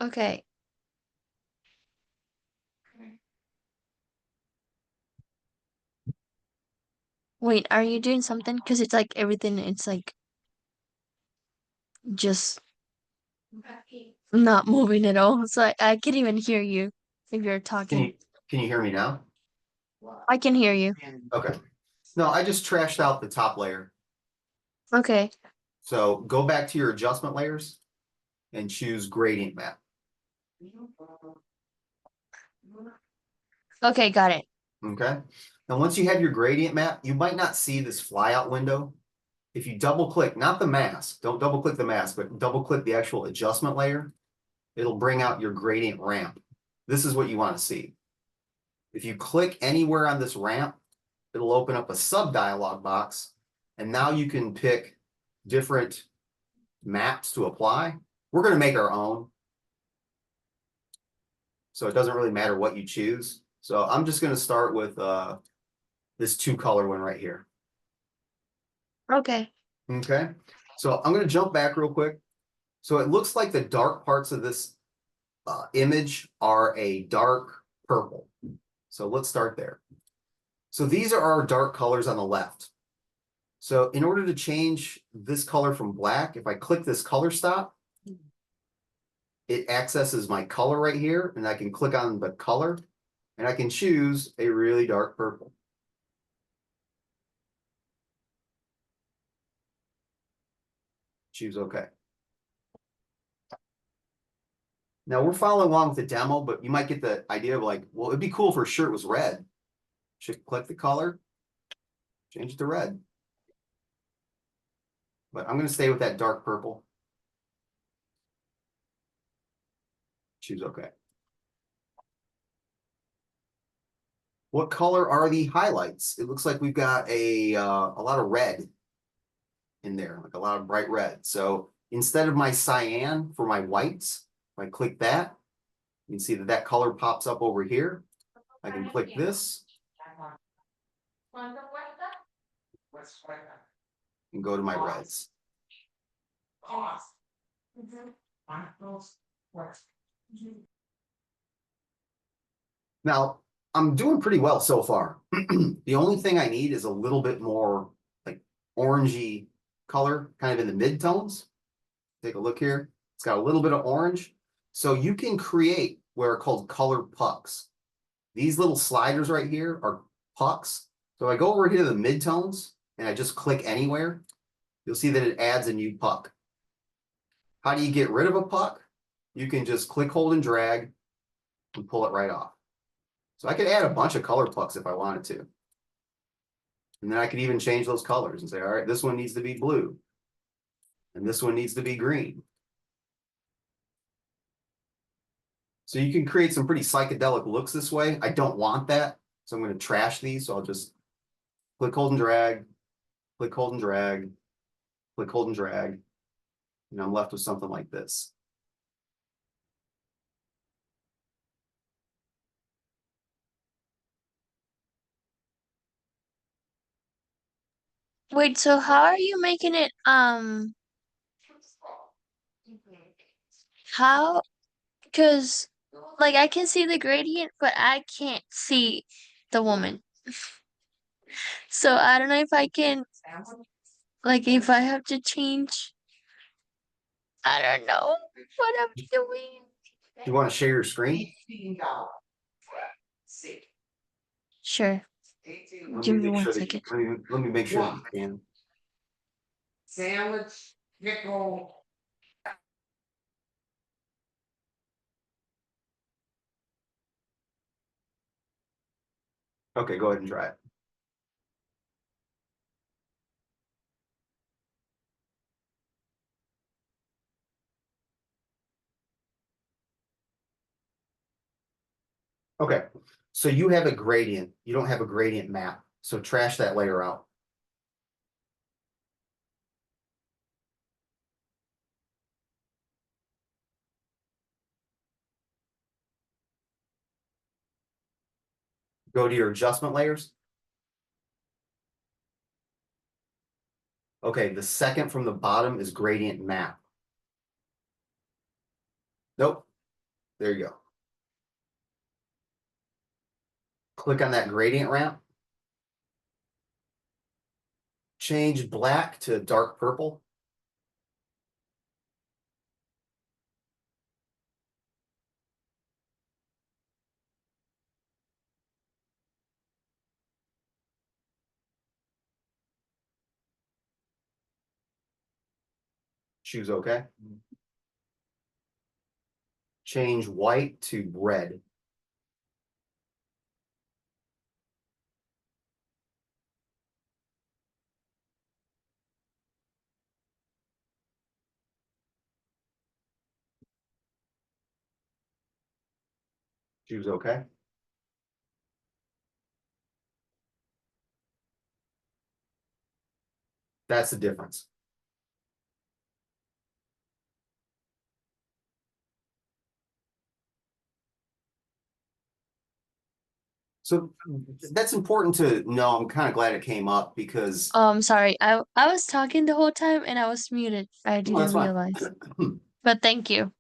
Okay. Wait, are you doing something? Because it's like everything, it's like just not moving at all. So I can't even hear you if you're talking. Can you hear me now? I can hear you. Okay. No, I just trashed out the top layer. Okay. So go back to your adjustment layers and choose gradient map. Okay, got it. Okay. Now, once you have your gradient map, you might not see this flyout window. If you double click, not the mask, don't double click the mask, but double click the actual adjustment layer, it'll bring out your gradient ramp. This is what you want to see. If you click anywhere on this ramp, it'll open up a sub dialog box, and now you can pick different maps to apply. We're going to make our own, so it doesn't really matter what you choose. So I'm just going to start with this 2-color one right here. Okay. Okay, so I'm going to jump back real quick. So it looks like the dark parts of this image are a dark purple. So let's start there. So these are our dark colors on the left. So in order to change this color from black, if I click this color stop, it accesses my color right here, and I can click on the color, and I can choose a really dark purple. Choose OK. Now we're following along with the demo, but you might get the idea of like, well, it'd be cool if her shirt was red. Should click the color, change it to red. But I'm going to stay with that dark purple. Choose OK. What color are the highlights? It looks like we've got a lot of red. in there, like a lot of bright red. So instead of my cyan for my whites, if I click that, you can see that that color pops up over here. I can click this and go to my reds. Now, I'm doing pretty well so far. The only thing I need is a little bit more like orangey color, kind of in the mid-tones. Take a look here. It's got a little bit of orange. So you can create what are called color pucks. These little sliders right here are pucks. So if I go over here to the mid-tones and I just click anywhere, you'll see that it adds a new puck. How do you get rid of a puck? You can just click, hold, and drag and pull it right off. So I could add a bunch of color pucks if I wanted to. And then I could even change those colors and say, all right, this one needs to be blue. And this one needs to be green. So you can create some pretty psychedelic looks this way. I don't want that, so I'm going to trash these. So I'll just click, hold, and drag, click, hold, and drag, click, hold, and drag. And I'm left with something like this. Wait, so how are you making it, how, because, like, I can see the gradient, but I can't see the woman. So I don't know if I can, like, if I have to change, I don't know what I'm doing. You want to share your screen? Sure, Let give me me make one sure that second. let me make sure that you can. Sandwich, pickle. Okay, go ahead and try it. Okay, so you have a gradient. You don't have a gradient map. So trash that layer out. Go to your adjustment layers. Okay, the second from the bottom is gradient map. Nope. There you go. Click on that gradient ramp. Change black to dark purple. Choose OK. Change white to red. Choose OK. That's the difference. So that's important to know. I'm kind of glad it came up because I'm sorry, I was talking the whole time and I was muted. I well, that's didn't fine. realize. But thank you.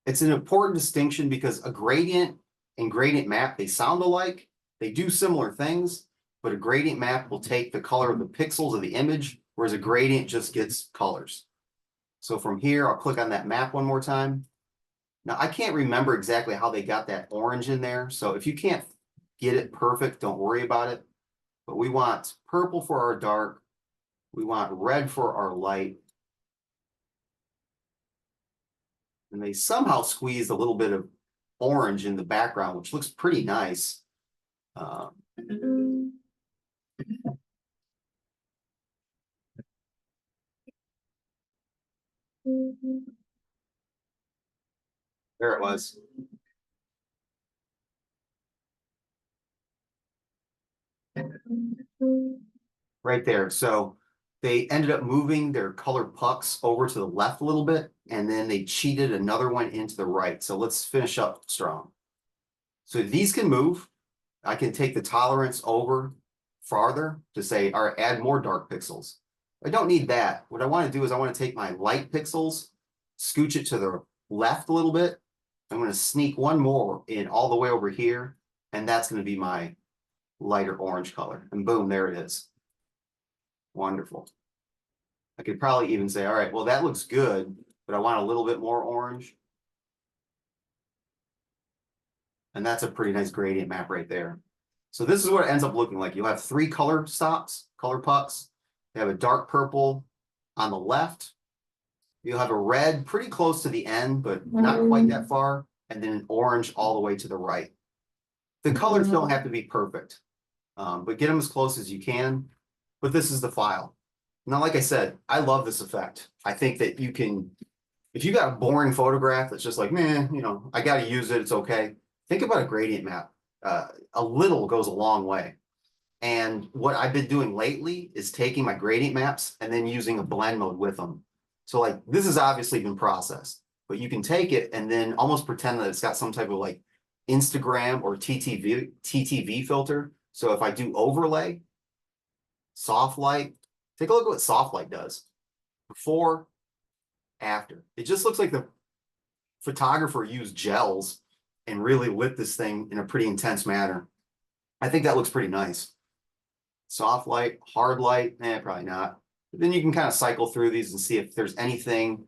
It's an important distinction because a gradient and gradient map, they sound alike. They do similar things, but a gradient map will take the color of the pixels of the image, whereas a gradient just gets colors. So from here, I'll click on that map one more time. Now, I can't remember exactly how they got that orange in there. So if you can't get it perfect, don't worry about it. But we want purple for our dark. We want red for our light. And they somehow squeezed a little bit of orange in the background, which looks pretty nice. There it was. Right there. So They ended up moving their color pucks over to the left a little bit, and then they cheated another one into the right. So let's finish up strong. So these can move. I can take the tolerance over farther to say, all right, add more dark pixels. I don't need that. What I want to do is I want to take my light pixels, scooch it to the left a little bit. I'm going to sneak one more in all the way over here, and that's going to be my lighter orange color. And boom, there it is. Wonderful. I could probably even say, all right, well, that looks good, but I want a little bit more orange. And that's a pretty nice gradient map right there. So this is what it ends up looking like. You'll have 3 color stops, color pucks. You have a dark purple on the left. You'll have a red pretty close to the end, but not quite that far. And then an orange all the way to the right. The colors don't have to be perfect, but get them as close as you can. But this is the file. Now, like I said, I love this effect. I think that you can, if you got a boring photograph that's just like, man, you know, I got to use it, it's okay. Think about a gradient map. A little goes a long way. And what I've been doing lately is taking my gradient maps and then using a blend mode with them. So like, this has obviously been processed, but you can take it and then almost pretend that it's got some type of like Instagram or TTV filter. So if I do overlay, soft light, take a look at what soft light does. Before, after. It just looks like the photographer used gels and really lit this thing in a pretty intense manner. I think that looks pretty nice. Soft light, hard light, probably not. But then you can kind of cycle through these and see if there's anything,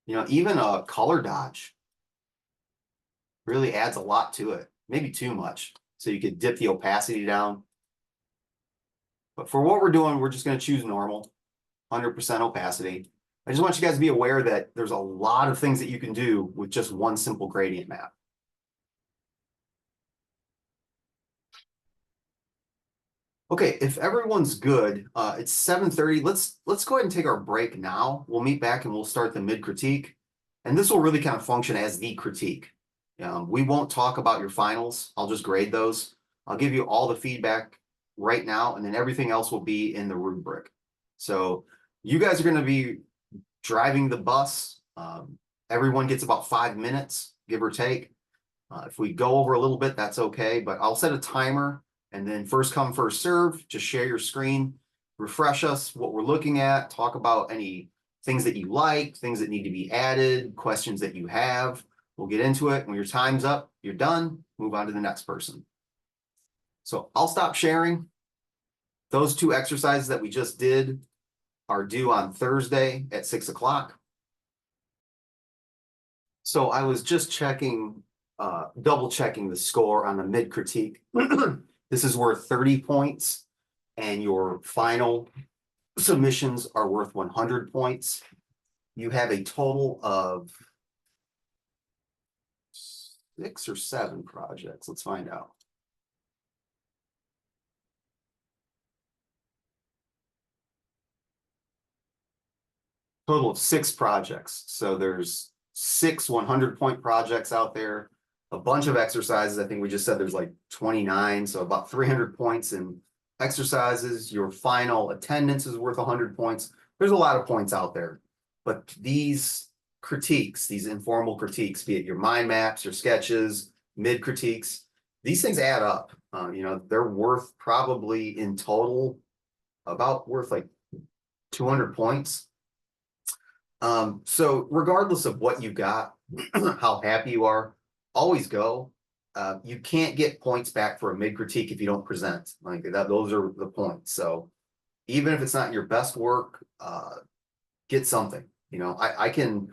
you know, even a color dodge really adds a lot to it, maybe too much. So you could dip the opacity down. But for what we're doing, we're just going to choose normal, 100% opacity. I just want you guys to be aware that there's a lot of things that you can do with just one simple gradient map. Okay, if everyone's good, it's 7:30. Let's go ahead and take our break now. We'll meet back and we'll start the mid critique. And this will really kind of function as the critique. We won't talk about your finals. I'll just grade those. I'll give you all the feedback right now, and then everything else will be in the rubric. So you guys are going to be driving the bus. Everyone gets about 5 minutes, give or take. If we go over a little bit, that's okay, but I'll set a timer and then first come, first serve. Just share your screen, refresh us what we're looking at, talk about any things that you like, things that need to be added, questions that you have. We'll get into it. When your time's up, you're done, move on to the next person. So I'll stop sharing. Those 2 exercises that we just did are due on Thursday at 6 o'clock. So I was just checking, double checking the score on the mid critique. This is worth 30 points, and your final submissions are worth 100 points. You have a total of 6 or 7 projects. Let's find out. Total of 6 projects. So there's 6 100-point projects out there, a bunch of exercises. I think we just said there's like 29, so about 300 points in exercises. Your final attendance is worth 100 points. There's a lot of points out there, but these critiques, these informal critiques, be it your mind maps, your sketches, mid critiques, these things add up. You know, they're worth probably in total about worth like 200 points. So regardless of what you got, how happy you are, always go. You can't get points back for a mid critique if you don't present like that. Those are the points. So even if it's not your best work, get something. You know, I can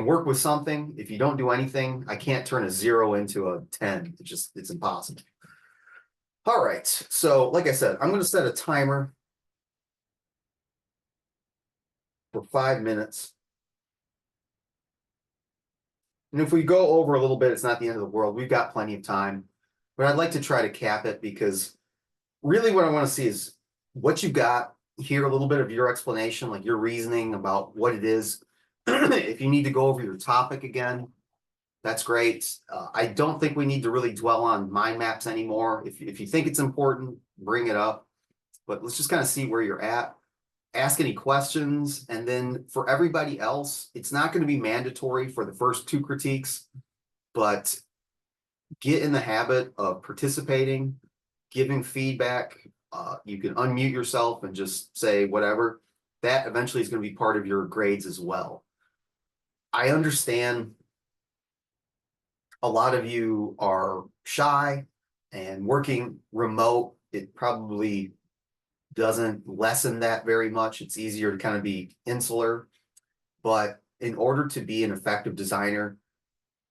work with something. If you don't do anything, I can't turn a 0 into a 10. It's impossible. All right. So like I said, I'm going to set a timer for 5 minutes. And if we go over a little bit, it's not the end of the world. We've got plenty of time, but I'd like to try to cap it because really what I want to see is what you got, hear a little bit of your explanation, like your reasoning about what it is. If you need to go over your topic again, that's great. I don't think we need to really dwell on mind maps anymore. If you think it's important, bring it up. but let's just kind of see where you're at. Ask any questions, and then for everybody else, it's not going to be mandatory for the first 2 critiques, but get in the habit of participating, giving feedback. You can unmute yourself and just say whatever. That eventually is going to be part of your grades as well. I understand a lot of you are shy, and working remote, it probably doesn't lessen that very much. It's easier to kind of be insular. But in order to be an effective designer,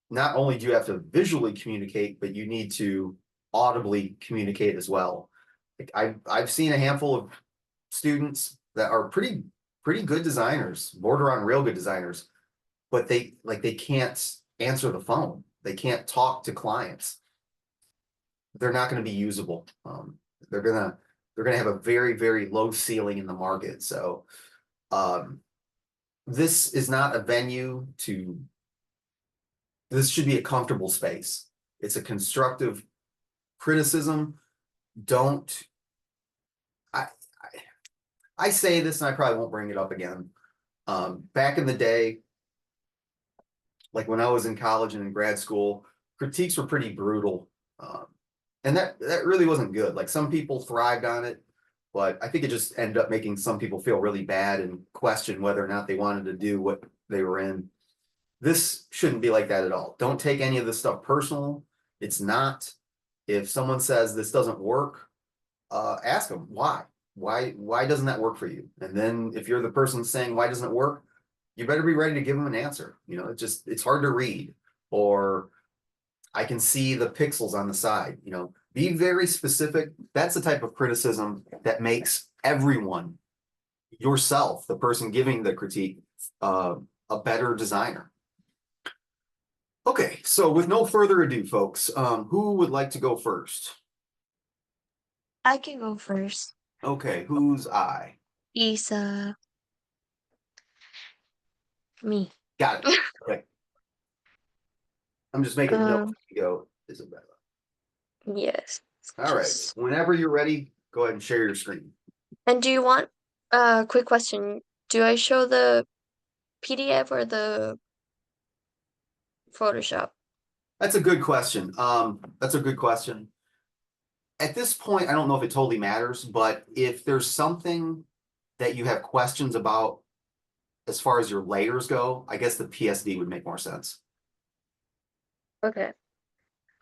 not only do you have to visually communicate, but you need to audibly communicate as well. Like I've seen a handful of students that are pretty good designers, border on real good designers, but they can't answer the phone. They can't talk to clients. They're not going to be usable. They're gonna have a very low ceiling in the market. So this is not a venue to. This should be a comfortable space. It's a constructive criticism. Don't. I say this, and I probably won't bring it up again. Back in the day, like when I was in college and in grad school, critiques were pretty brutal. And that really wasn't good. Like some people thrived on it, but I think it just ended up making some people feel really bad and question whether or not they wanted to do what they were in. This shouldn't be like that at all. Don't take any of this stuff personal. It's not. If someone says this doesn't work, ask them why. Why doesn't that work for you? And then if you're the person saying why doesn't it work, you better be ready to give them an answer. You know, it's hard to read, or I can see the pixels on the side. You know, be very specific. That's the type of criticism that makes everyone, yourself, the person giving the critique, a better designer. Okay, so with no further ado, folks, who would like to go first? I can go first. Okay, who's I? Isa. Me. Got it. Okay. I'm just making a note. Um, You go, Isabella. yes. All right. Just- Whenever you're ready, go ahead and share your screen. And do you want quick question? Do I show the PDF or the Photoshop? That's a good question. That's a good question. At this point, I don't know if it totally matters, but if there's something that you have questions about as far as your layers go, I guess the PSD would make more sense. Okay.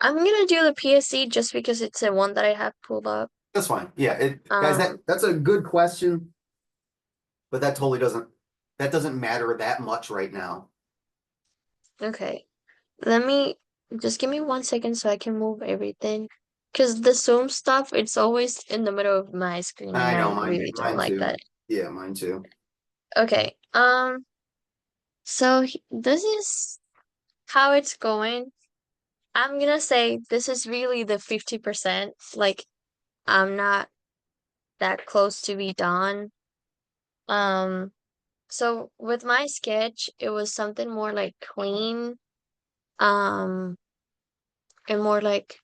I'm gonna do the PSC just because it's the one that I have pulled up. That's fine. Yeah, guys, that's a good question, but that totally doesn't matter that much right now. Okay. Let me just give me 1 second so I can move everything. Because the Zoom stuff, it's always in the middle of my screen, and I know, I really don't mine like too. that. Yeah, mine too. Okay. So this is how it's going. I'm gonna say this is really the 50%. Like, I'm not that close to be done. So with my sketch, it was something more like clean, and more like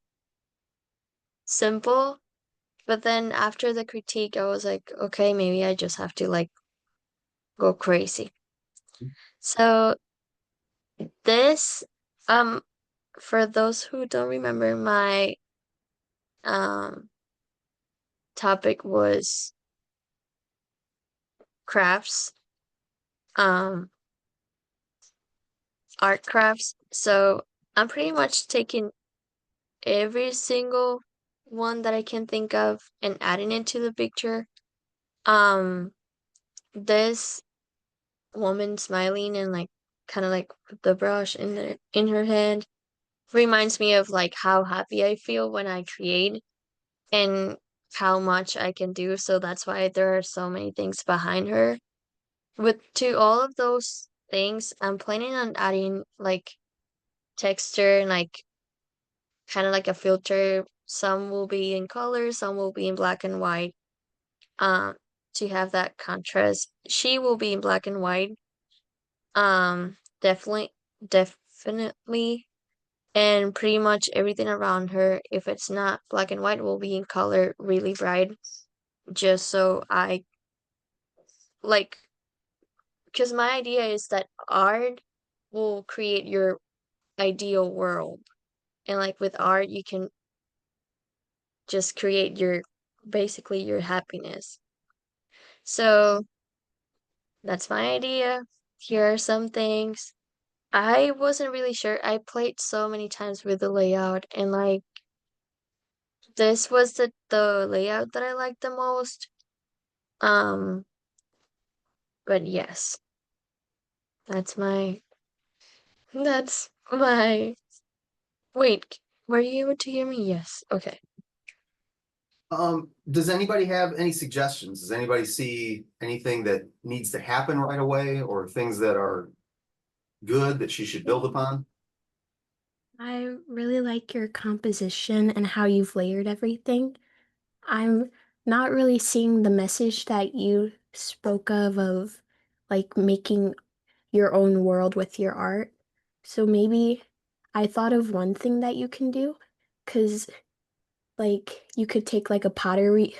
simple. But then after the critique, I was like, okay, maybe I just have to like go crazy. So this, for those who don't remember, my topic was crafts, art crafts. So I'm pretty much taking every single one that I can think of and adding it to the picture. This woman smiling and like kind of like with the brush in her hand reminds me of like how happy I feel when I create and how much I can do. So that's why there are so many things behind her. With to all of those things, I'm planning on adding like texture and like kind of like a filter. Some will be in color, some will be in black and white. To have that contrast. She will be in black and white. Definitely. And pretty much everything around her, if it's not black and white, will be in color really bright. just so I like, because my idea is that art will create your ideal world. And like with art, you can just create your basically your happiness. So that's my idea. Here are some things. I wasn't really sure. I played so many times with the layout, and like this was the layout that I liked the most. Um, but yes, that's my that's my wait, were you able to hear me? Yes. Okay. Does anybody have any suggestions? Does anybody see anything that needs to happen right away or things that are good that she should build upon? I really like your composition and how you've layered everything. I'm not really seeing the message that you spoke of like making your own world with your art. So maybe I thought of one thing that you can do, because like you could take like a pottery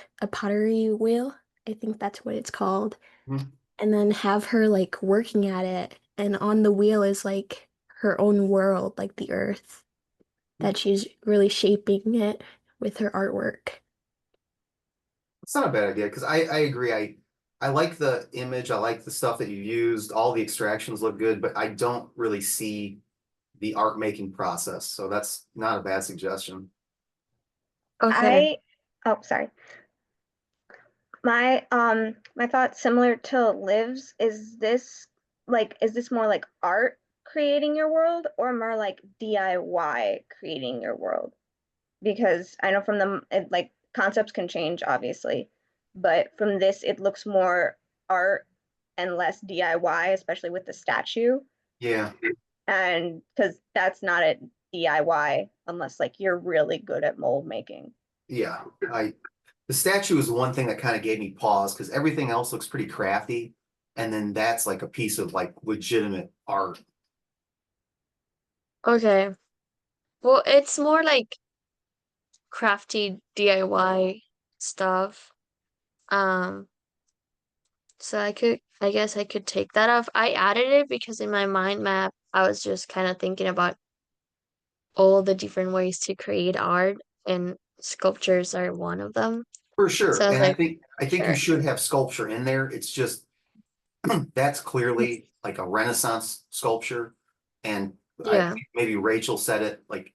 wheel, I think that's what it's called, Mhm. and then have her like working at it, and on the wheel is like her own world, like the earth, that she's really shaping it with her artwork. It's not a bad idea because I agree. I like the image. I like the stuff that you used. All the extractions look good, but I don't really see the art making process. So that's not a bad suggestion. Okay. Oh, sorry. My thought similar to Liv's, is this more like art creating your world or more like DIY creating your world? Because I know from like concepts can change obviously, but from this it looks more art and less DIY, especially with the statue. Yeah, And because that's not a DIY unless like you're really good at mold making. yeah. The statue is one thing that kind of gave me pause because everything else looks pretty crafty, and then that's like a piece of like legitimate art. Okay. Well, it's more like crafty DIY stuff. Um, so I guess I could take that off. I added it because in my mind map, I was just kind of thinking about all the different ways to create art, and sculptures are one of them. For So sure. I was And I like, think you sure. should have sculpture in there. It's just that's clearly like a Renaissance sculpture. And I Yeah. maybe Rachel said it like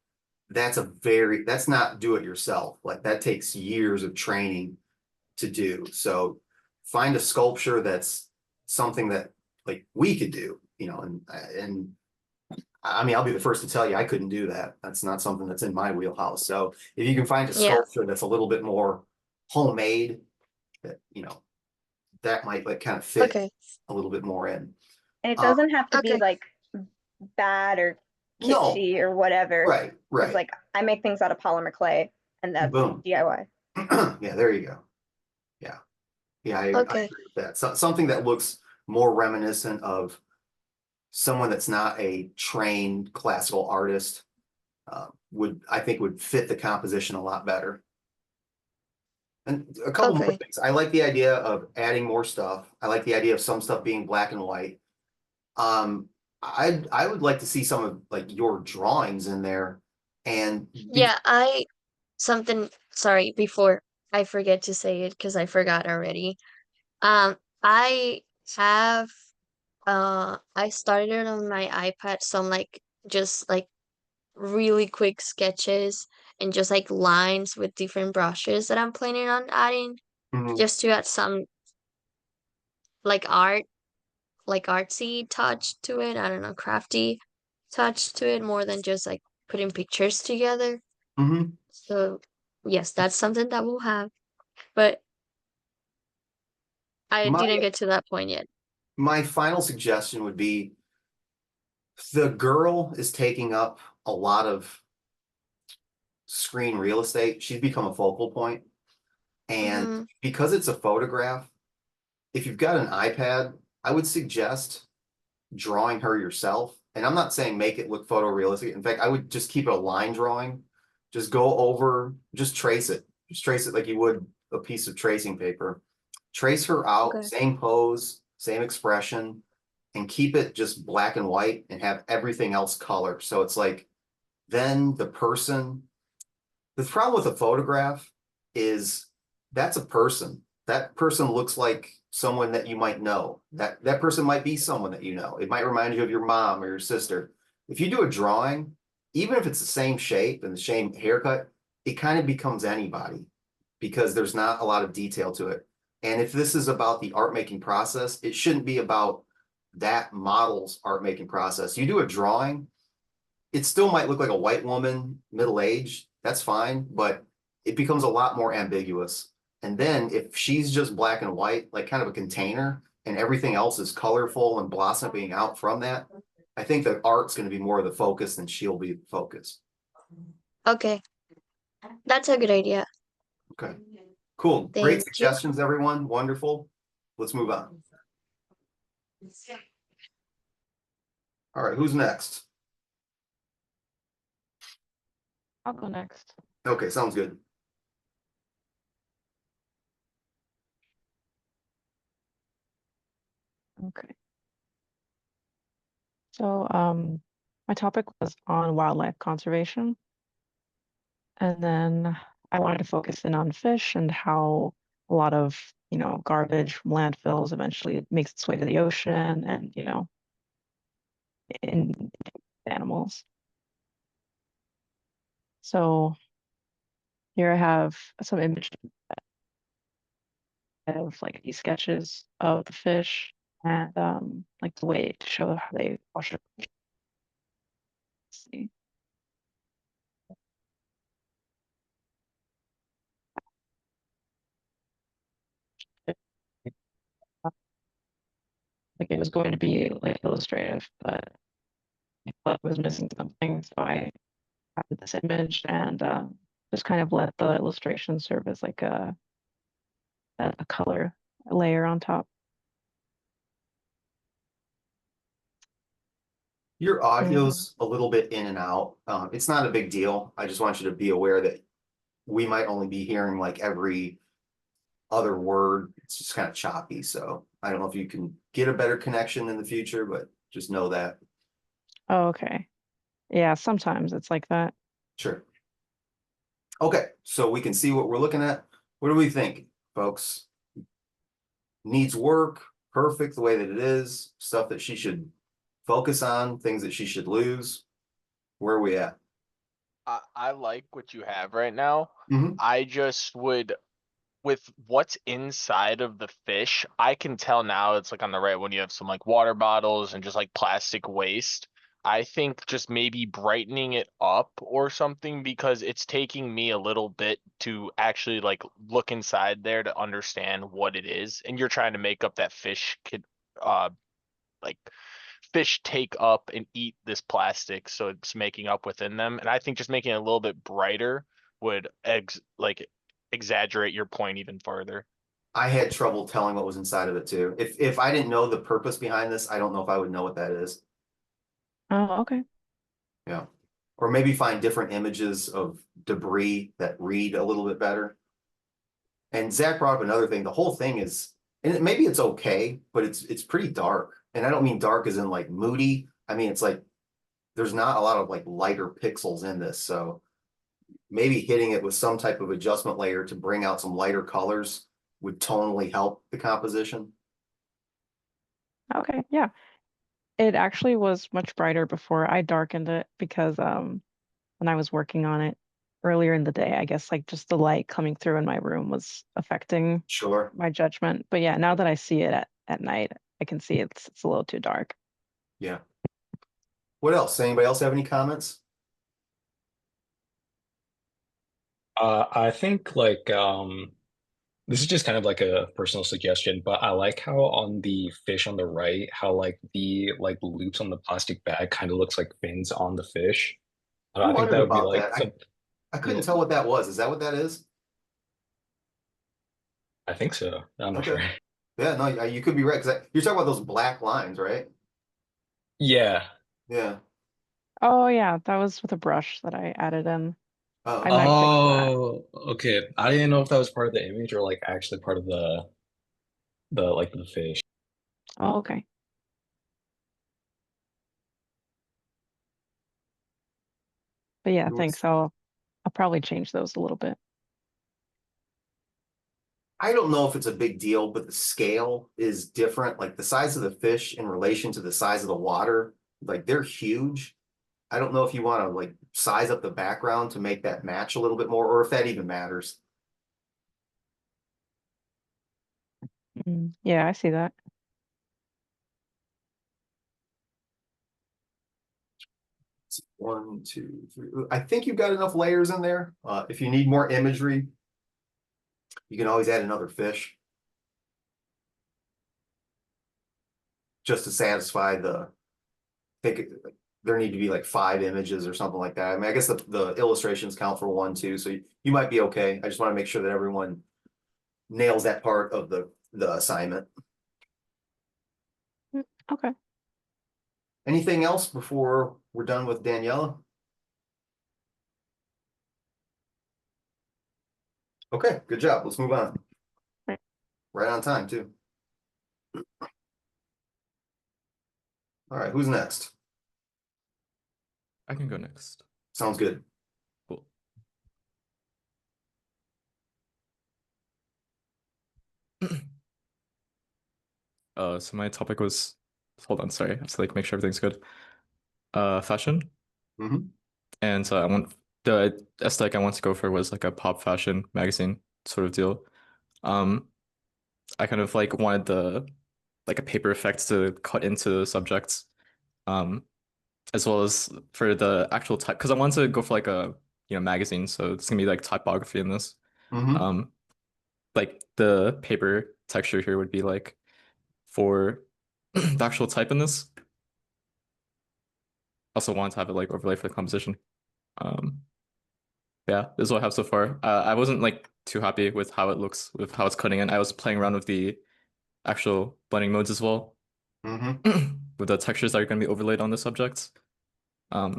that's not do it yourself. Like that takes years of training to do. So find a sculpture that's something that like we could do, and I mean, I'll be the first to tell you I couldn't do that. That's not something that's in my wheelhouse. So if you can find a Yeah. sculpture that's a little bit more homemade, that that might like kind of fit Okay. a little bit more in. And it Uh, doesn't have to be Okay. like bad or no, kitschy or whatever. right, Because right. like I make things out of polymer clay and that's Boom. DIY. Yeah, there you go. Yeah, yeah, I Okay. agree with that. So, something that looks more reminiscent of someone that's not a trained classical artist I think would fit the composition a lot better. And a couple more Okay. things. I like the idea of adding more stuff. I like the idea of some stuff being black and white. I would like to see some of like your drawings in there, and Yeah, sorry, before I forget to say it because I forgot already. I have I started it on my iPad, some like just like really quick sketches and just like lines with different brushes that I'm planning on adding Mhm, just to add some like like artsy touch to it. I don't know, crafty touch to it more than just like putting pictures together. mhm. So yes, that's something that we'll have, but I My didn't get to that point yet. my final suggestion would be the girl is taking up a lot of screen real estate. She's become a focal point, and Mm-hmm. because it's a photograph, if you've got an iPad, I would suggest drawing her yourself. And I'm not saying make it look photorealistic. In fact, I would just keep it a line drawing. Just go over, just trace it. Just trace it like you would a piece of tracing paper, trace her out, Okay. same pose, same expression, and keep it just black and white and have everything else color. So it's like, then the problem with a photograph is that's a person. That person looks like someone that you might know. That person might be someone that you know. It might remind you of your mom or your sister. If you do a drawing, even if it's the same shape and the same haircut, it kind of becomes anybody because there's not a lot of detail to it. And if this is about the art making process, it shouldn't be about that model's art making process. You do a drawing, it still might look like a white woman, middle-aged, that's fine, but it becomes a lot more ambiguous. And then if she's just black and white, like kind of a container, and everything else is colorful and blossoming out from that, I think the art's going to be more of the focus than she'll be the focus. Okay. That's a good idea. Okay, cool. Thank Great you. suggestions, everyone. Wonderful. Let's move on. All right, who's next? I'll go next. Okay, sounds good. Okay. So, my topic was on wildlife conservation. And then I wanted to focus in on fish and how a lot of, garbage from landfills eventually makes its way to the ocean and, in animals. So here I have some images of like these sketches of the fish and like the way to show how they wash it. Let's see. Like it was going to be like illustrative, but I thought it was missing something, so I added this image and just kind of let the illustration serve as like a color layer on top. Your audio's a little bit in and out. It's not a big deal. I just want you to be aware that we might only be hearing like every other word. It's just kind of choppy. So I don't know if you can get a better connection in the future, but just know that. Oh, okay. Yeah, sometimes it's like that. Sure. Okay, so we can see what we're looking at. What do we think, folks? Needs work, perfect the way that it is, stuff that she should focus on, things that she should lose. Where are we at? I like what you have right now. Mhm. I just would, with what's inside of the fish, I can tell now it's like on the right when you have some like water bottles and just like plastic waste. I think just maybe brightening it up or something because it's taking me a little bit to actually like look inside there to understand what it is. And you're trying to make up that fish could like fish take up and eat this plastic, so it's making up within them. And I think just making it a little bit brighter would exaggerate your point even further. I had trouble telling what was inside of it too. If I didn't know the purpose behind this, I don't know if I would know what that is. Oh, okay. Yeah. Or maybe find different images of debris that read a little bit better. And Zach brought up another thing. The whole thing is, and maybe it's okay, but it's pretty dark. And I don't mean dark as in like moody. I mean, it's like there's not a lot of like lighter pixels in this. So maybe hitting it with some type of adjustment layer to bring out some lighter colors would tonally help the composition. Okay, yeah. It actually was much brighter before I darkened it because when I was working on it earlier in the day, I guess like just the light coming through in my room was affecting Sure. my judgment. But yeah, now that I see it at night, I can see it's a little too dark. Yeah. What else? Anybody else have any comments? I think like this is just kind of like a personal suggestion, but I like how on the fish on the right, how like the like loops on the plastic bag kind of looks like fins on the fish. I I think wondered that would be about like that. some, I couldn't yeah, tell what that was. Is that what that is? I think so. I'm not Okay. sure. Yeah, no, you could be right. Because you're talking about those black lines, right? Yeah. Yeah. Oh yeah, that was with a brush that I added in. Oh, I might fix that. Oh, okay. I didn't know if that was part of the image or like actually part of the fish. Oh, okay. But yeah, thanks. I'll probably change those a little bit. I don't know if it's a big deal, but the scale is different. Like the size of the fish in relation to the size of the water, like they're huge. I don't know if you want to like size up the background to make that match a little bit more, or if that even matters. Yeah, I see that. One, two, three. I think you've got enough layers in there. If you need more imagery, you can always add another fish. Just to satisfy there need to be like 5 images or something like that. I mean, I guess the illustrations count for 1, 2, so you might be okay. I just want to make sure that everyone nails that part of the assignment. Okay. Anything else before we're done with Daniela? Okay, good job. Let's move on. Right. Right on time, too. All right, who's next? I can go next. Sounds good. Cool. So my topic was, hold on, sorry, I have to like make sure everything's good. Fashion. Mhm. And so I want the aesthetic I want to go for was like a pop fashion magazine sort of deal. I kind of like wanted like a paper effect to cut into the subjects. As well as for the actual type, because I wanted to go for like a magazine, so it's gonna be like typography in this. Mhm. Like the paper texture here would be like for the actual type in this. Also wanted to have it like overlay for the composition. Yeah, this is what I have so far. I wasn't like too happy with how it looks, with how it's cutting in. I was playing around with the actual blending modes as well, Mhm. with the textures that are going to be overlaid on the subjects. But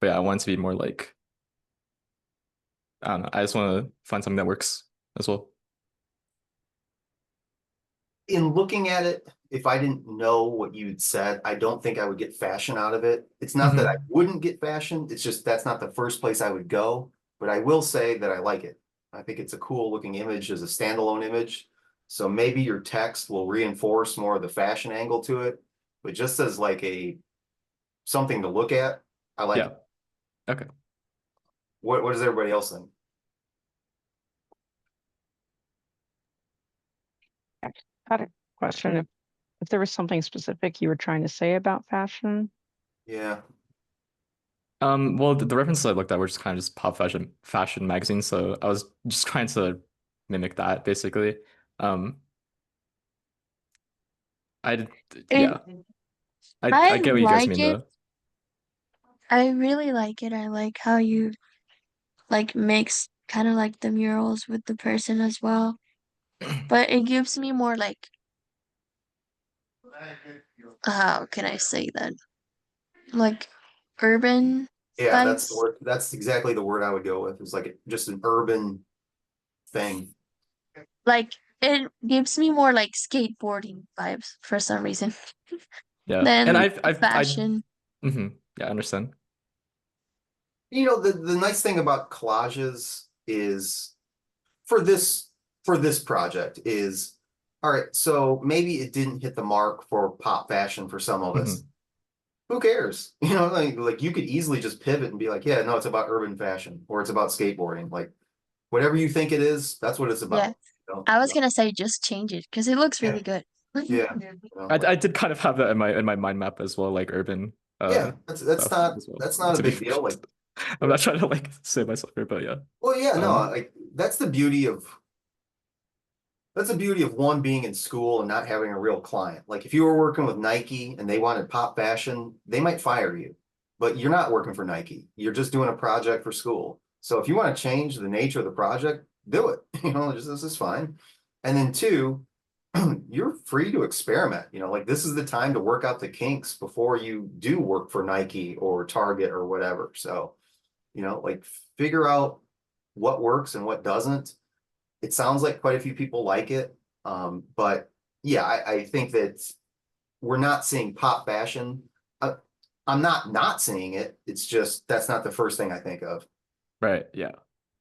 yeah, I want it to be more like, I don't know. I just want to find something that works as well. In looking at it, if I didn't know what you'd said, I don't think I would get fashion out of it. It's not that I wouldn't get fashion, it's just that's not the first place I would go. But I will say that I like it. I think it's a cool looking image as a standalone image. So maybe your text will reinforce more of the fashion angle to it. But just as like something to look at, I like Yeah. it. Okay. What does everybody else think? I had a question. If there was something specific you were trying to say about fashion. Yeah. Well, the references I looked at were just kind of just pop fashion magazines, so I was just trying to mimic that basically. I yeah, I I get what you guys like mean it. though. I really like it. I like how you like mix kind of like the murals with the person as well. But it gives me more like, how can I say that? Like urban Yeah, that's the vibes. word. That's exactly the word I would go with. It's like just an urban thing. Like it gives me more like skateboarding vibes for some reason Yeah, and than I fashion. yeah, I understand. You know, the nice thing about collages is for this project is, all right, so maybe it didn't hit the mark for pop fashion for some of us. Who cares? You know, like you could easily just pivot and be like, yeah, no, it's about urban fashion or it's about skateboarding. Like whatever you think it is, that's what it's Yeah. about. You know? I was gonna say just change it because it looks Yeah. really good. Yeah. You know, like, I did kind of have that in my mind map as well, like urban yeah, that's stuff as well. that's not a To be big deal. Like, I'm not trying to like save myself here, but yeah. well, yeah, no, Um, like that's the beauty of one being in school and not having a real client. Like if you were working with Nike and they wanted pop fashion, they might fire you, but you're not working for Nike. You're just doing a project for school. So if you want to change the nature of the project, do it. You know, this is fine. And then two, you're free to experiment. You know, like this is the time to work out the kinks before you do work for Nike or Target or whatever. So you know, like figure out what works and what doesn't. It sounds like quite a few people like it. But yeah, I think that we're not seeing pop fashion. I'm not seeing it. It's just, that's not the first thing I think of. Right, yeah.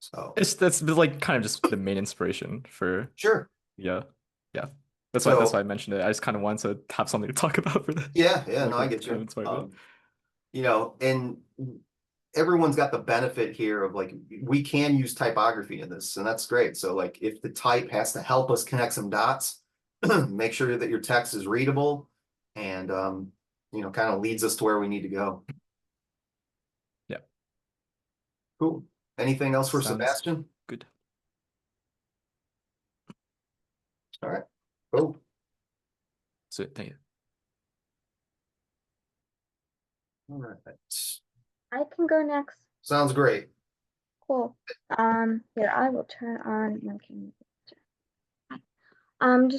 So, That's like kind of just the main inspiration for, sure. yeah. That's So- why I mentioned it. I just kind of wanted to have something to talk about for this. Yeah, no, Like, I what get kind of you. inspired me. You know, and everyone's got the benefit here of like, we can use typography in this, and that's great. So like, if the type has to help us connect some dots, make sure that your text is readable and, you know, kind of leads us to where we need to go. Yeah. Cool. Anything else for Sounds Sebastian? good. All right. Cool. So thank you. All right. I can go next. Sounds great. Cool. Here, I will turn on my camera. I'm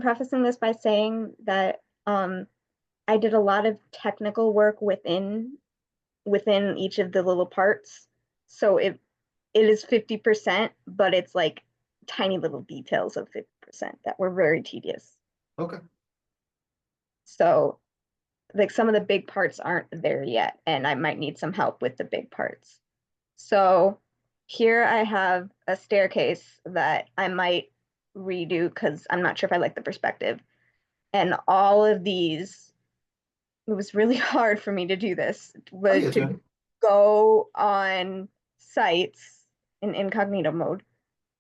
prefacing this by saying that I did a lot of technical work within each of the little parts. So it is 50%, but it's like tiny little details of 50% that were very tedious. Okay. So like some of the big parts aren't there yet, and I might need some help with the big parts. So here I have a staircase that I might redo because I'm not sure if I like the perspective. And all of these, it was really hard for me to do this, but get to you. go on sites in incognito mode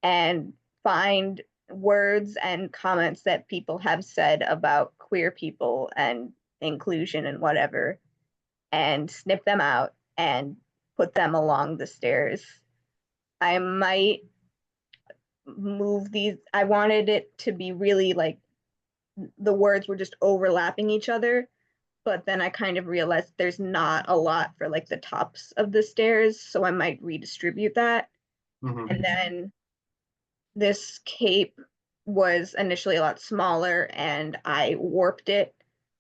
and find words and comments that people have said about queer people and inclusion and whatever, and snip them out and put them along the stairs. I might move these. I wanted it to be really like the words were just overlapping each other, but then I kind of realized there's not a lot for like the tops of the stairs, so I might redistribute that. Mhm. And then this cape was initially a lot smaller, and I warped it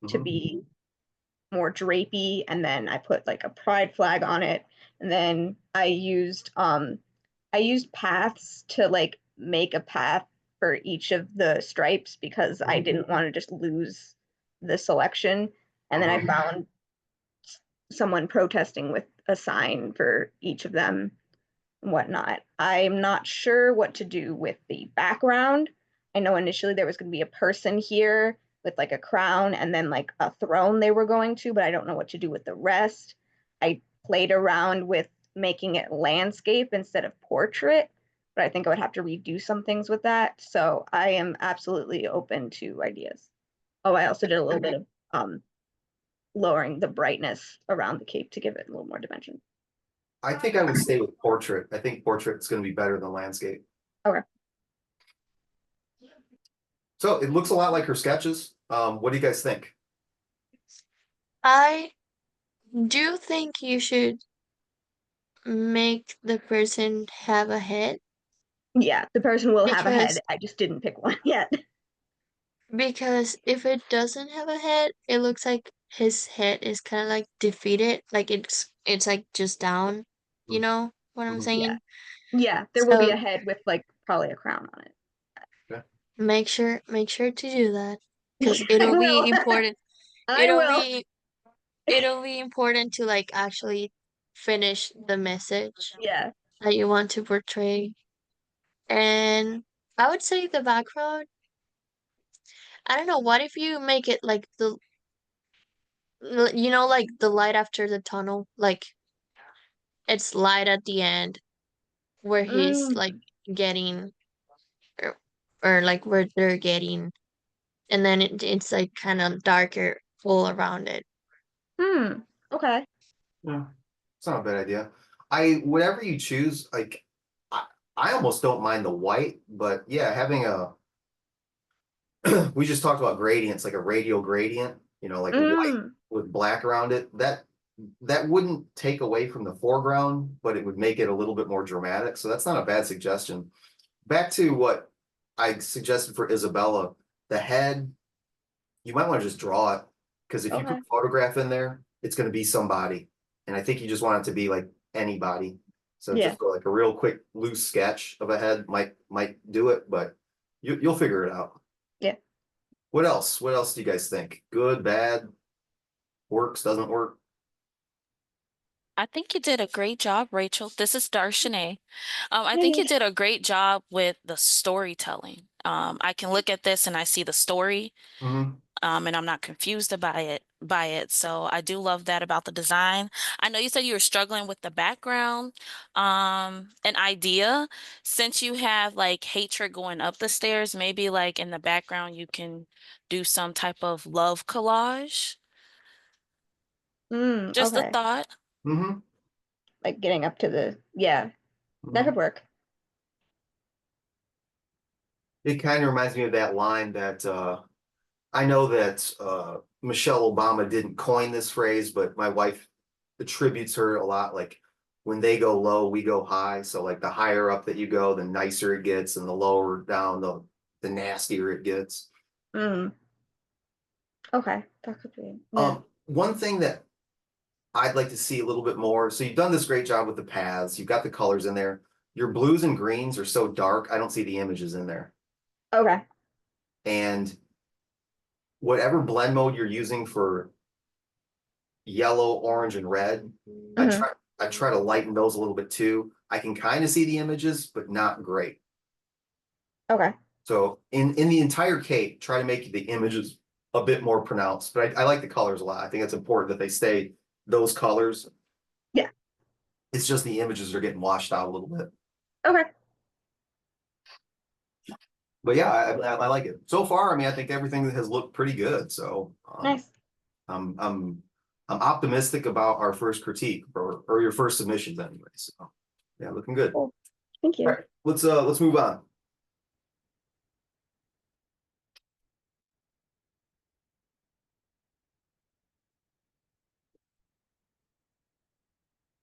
to Mhm. be more drapey, and then I put like a pride flag on it, and then I used paths to like make a path for each of the stripes because I didn't want to just lose the selection. And then I found someone protesting with a sign for each of them and whatnot. I'm not sure what to do with the background. I know initially there was going to be a person here with like a crown and then like a throne they were going to, but I don't know what to do with the rest. I played around with making it landscape instead of portrait, but I think I would have to redo some things with that. So I am absolutely open to ideas. Oh, I also did a little bit of lowering the brightness around the cape to give it a little more dimension. I think I would stay with portrait. I think portrait's going to be better than landscape. Okay. So it looks a lot like her sketches. What do you guys think? I do think you should make the person have a head Yeah, the person will have a because head. I just didn't pick one yet. because if it doesn't have a head, it looks like his head is kind of like defeated, like it's like just down. You know what I'm Mhm. saying? Yeah, there will be So a head with like probably a crown on it. make sure to do that because I it'll will. be important. I It'll will. be important to like actually finish the message Yeah. that you want to portray. And I would say the background, I don't know, what if you make it like like the light after the tunnel, like it's light at the end where he's like Mm, getting or, or like where they're getting, and then it's like kind of darker all around it. okay. Yeah, it's not a bad idea. Whatever you choose, like I, I almost don't mind the white, but yeah, having a we just talked about gradients, like a radial gradient, you know, like white Mm, with black around it. That wouldn't take away from the foreground, but it would make it a little bit more dramatic. So that's not a bad suggestion. Back to what I suggested for Isabella, the head, you might want to just draw it because if you okay. put photograph in there, it's going to be somebody. And I think you just want it to be like anybody. So Yeah. just go like a real quick loose sketch of a head might do it, but you'll figure it out. Yeah. What else? What else do you guys think? Good, bad, works, doesn't work? I think you did a great job, Rachel. This is Darshanae. I Yeah, think yeah. you did a great job with the storytelling. I can look at this and I see the story, Mhm. and I'm not confused by it. So I do love that about the design. I know you said you were struggling with the background. An idea, since you have like hatred going up the stairs, maybe like in the background you can do some type of love collage. Just a Okay. thought. Mhm. Like getting up to the, yeah, that Mhm. could work. It kind of reminds me of that line that I know that Michelle Obama didn't coin this phrase, but my wife attributes her a lot. Like when they go low, we go high. So like the higher up that you go, the nicer it gets, and the lower down, the nastier it gets. Mm. Okay, that could be. Yeah. One thing that I'd like to see a little bit more. So you've done this great job with the paths. You've got the colors in there. Your blues and greens are so dark. I don't see the images in there. Okay. And whatever blend mode you're using for yellow, orange, and red, Mhm. I try to lighten those a little bit too. I can kind of see the images, but not great. Okay. So in the entire cake, try to make the images a bit more pronounced. But I like the colors a lot. I think it's important that they stay those colors. Yeah. It's just the images are getting washed out a little bit. Okay. But yeah, I like it. So far, I mean, I think everything has looked pretty good. So Nice. I'm optimistic about our first critique or your first submissions anyway. So yeah, looking good. Cool. Thank All you. right, let's move on.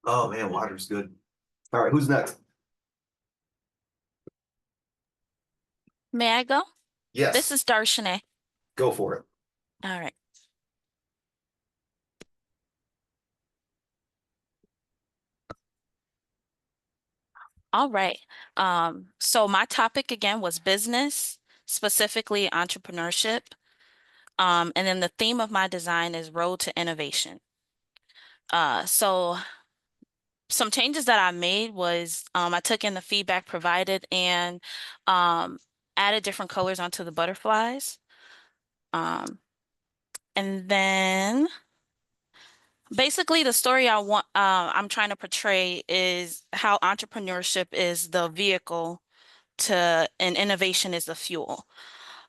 Oh man, water's good. All right, who's next? May I go? Yes, This is Darshanae. go for it. All right. All right. So my topic again was business, specifically entrepreneurship. And then the theme of my design is road to innovation. So some changes that I made was I took in the feedback provided and added different colors onto the butterflies. And then basically the story I'm trying to portray is how entrepreneurship is the vehicle and innovation is the fuel.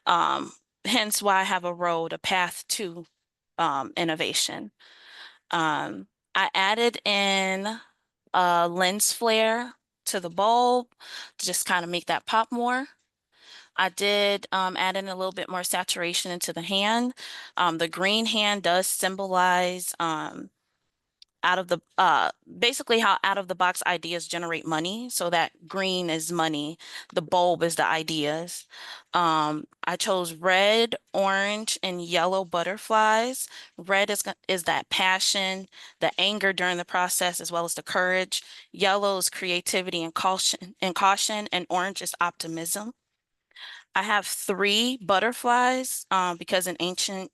Hence why I have a road, a path to innovation. I added in a lens flare to the bulb to just kind of make that pop more. I did add in a little bit more saturation into the hand. The green hand does symbolize out of the basically how out of the box ideas generate money. So that green is money, the bulb is the ideas. I chose red, orange, and yellow butterflies. Red is that passion, the anger during the process, as well as the courage. Yellow is creativity and caution, and orange is optimism. I have 3 butterflies because in ancient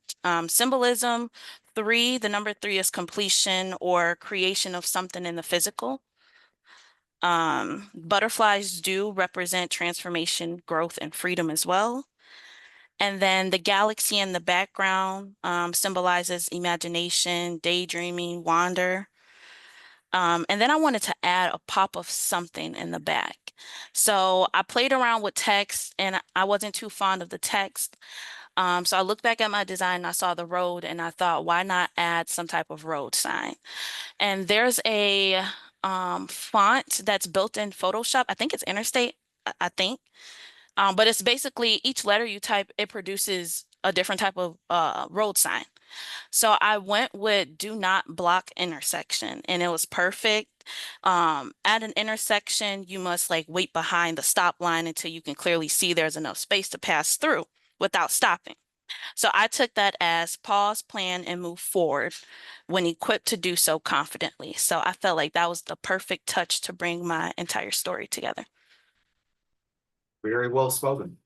symbolism, the number 3 is completion or creation of something in the physical. Butterflies do represent transformation, growth, and freedom as well. And then the galaxy in the background symbolizes imagination, daydreaming, wonder. And then I wanted to add a pop of something in the back. So I played around with text and I wasn't too fond of the text. So I looked back at my design and I saw the road and I thought, why not add some type of road sign? And there's a font that's built in Photoshop. I think it's Interstate, I think. But it's basically each letter you type, it produces a different type of road sign. So I went with do not block intersection and it was perfect. At an intersection, you must like wait behind the stop line until you can clearly see there's enough space to pass through without stopping. So I took that as pause, plan, and move forward when equipped to do so confidently. So I felt like that was the perfect touch to bring my entire story together. Very well spoken.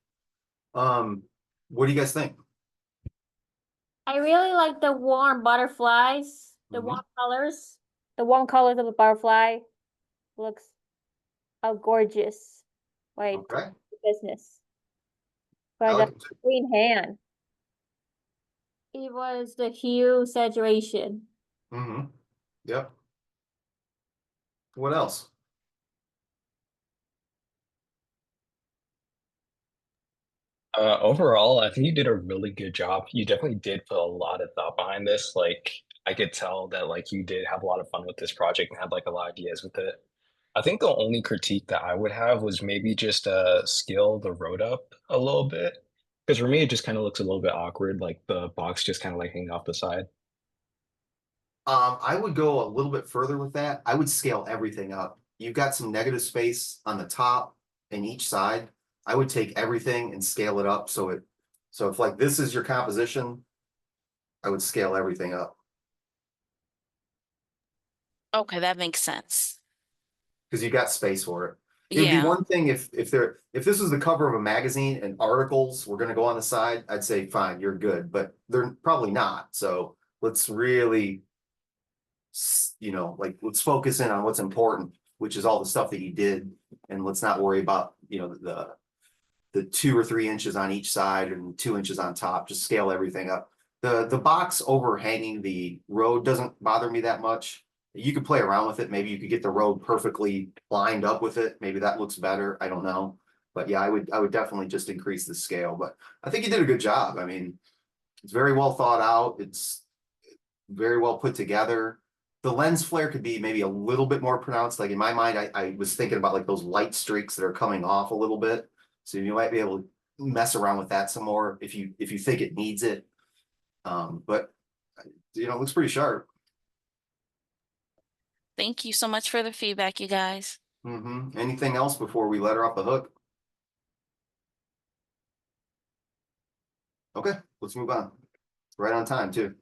What do you guys think? I really like the warm butterflies, the Mhm. warm colors. The warm colors of the butterfly looks gorgeous. Like Okay. business. I But like the it too. green hand. It was the hue saturation. Mhm. Yep. What else? Overall, I think you did a really good job. You definitely did put a lot of thought behind this. Like, I could tell that like you did have a lot of fun with this project and had like a lot of ideas with it. I think the only critique that I would have was maybe just scale the road up a little bit. Because for me, it just kind of looks a little bit awkward, like the box just kind of like hanging off the side. I would go a little bit further with that. I would scale everything up. You've got some negative space on the top and each side. I would take everything and scale it up so if like this is your composition, I would scale everything up Okay, that makes sense. because you got space for it. It would be Yeah. one thing if this was the cover of a magazine and articles were going to go on the side, I'd say fine, you're good, but they're probably not. So let's really like let's focus in on what's important, which is all the stuff that you did, and let's not worry about the 2 or 3 inches on each side and 2 inches on top. Just scale everything up. The box overhanging the road doesn't bother me that much. You could play around with it. Maybe you could get the road perfectly lined up with it. Maybe that looks better. I don't know. But yeah, I would definitely just increase the scale. But I think you did a good job. I mean, it's very well thought out. It's very well put together. The lens flare could be maybe a little bit more pronounced. Like in my mind, I was thinking about like those light streaks that are coming off a little bit. So you might be able to mess around with that some more if you think it needs it. But it looks pretty sharp. Thank you so much for the feedback, you guys. Anything else before we let her off the hook? Okay, let's move on. Right on time too.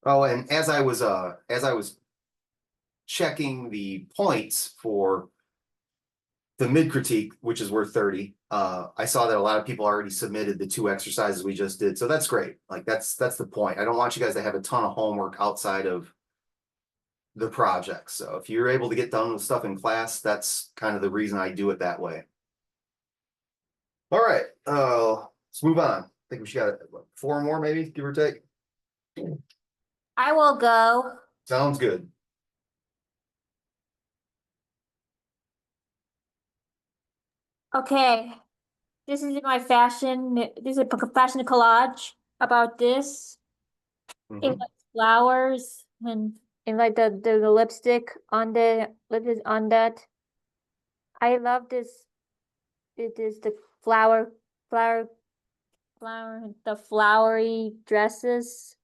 Oh, and as I was checking the points for the mid critique, which is worth 30, I saw that a lot of people already submitted the 2 exercises we just did. So that's great. Like that's the point. I don't want you guys to have a ton of homework outside of the project. So if you're able to get done with stuff in class, that's kind of the reason I do it that way. All right, let's move on. I think we should got 4 more, maybe, give or take. I will go. Sounds good. Okay. This is my fashion. This is a fashion collage about this. It Mhm. likes flowers and like the lipstick on the lipstick on that. I love this. It is the flower, the flowery dresses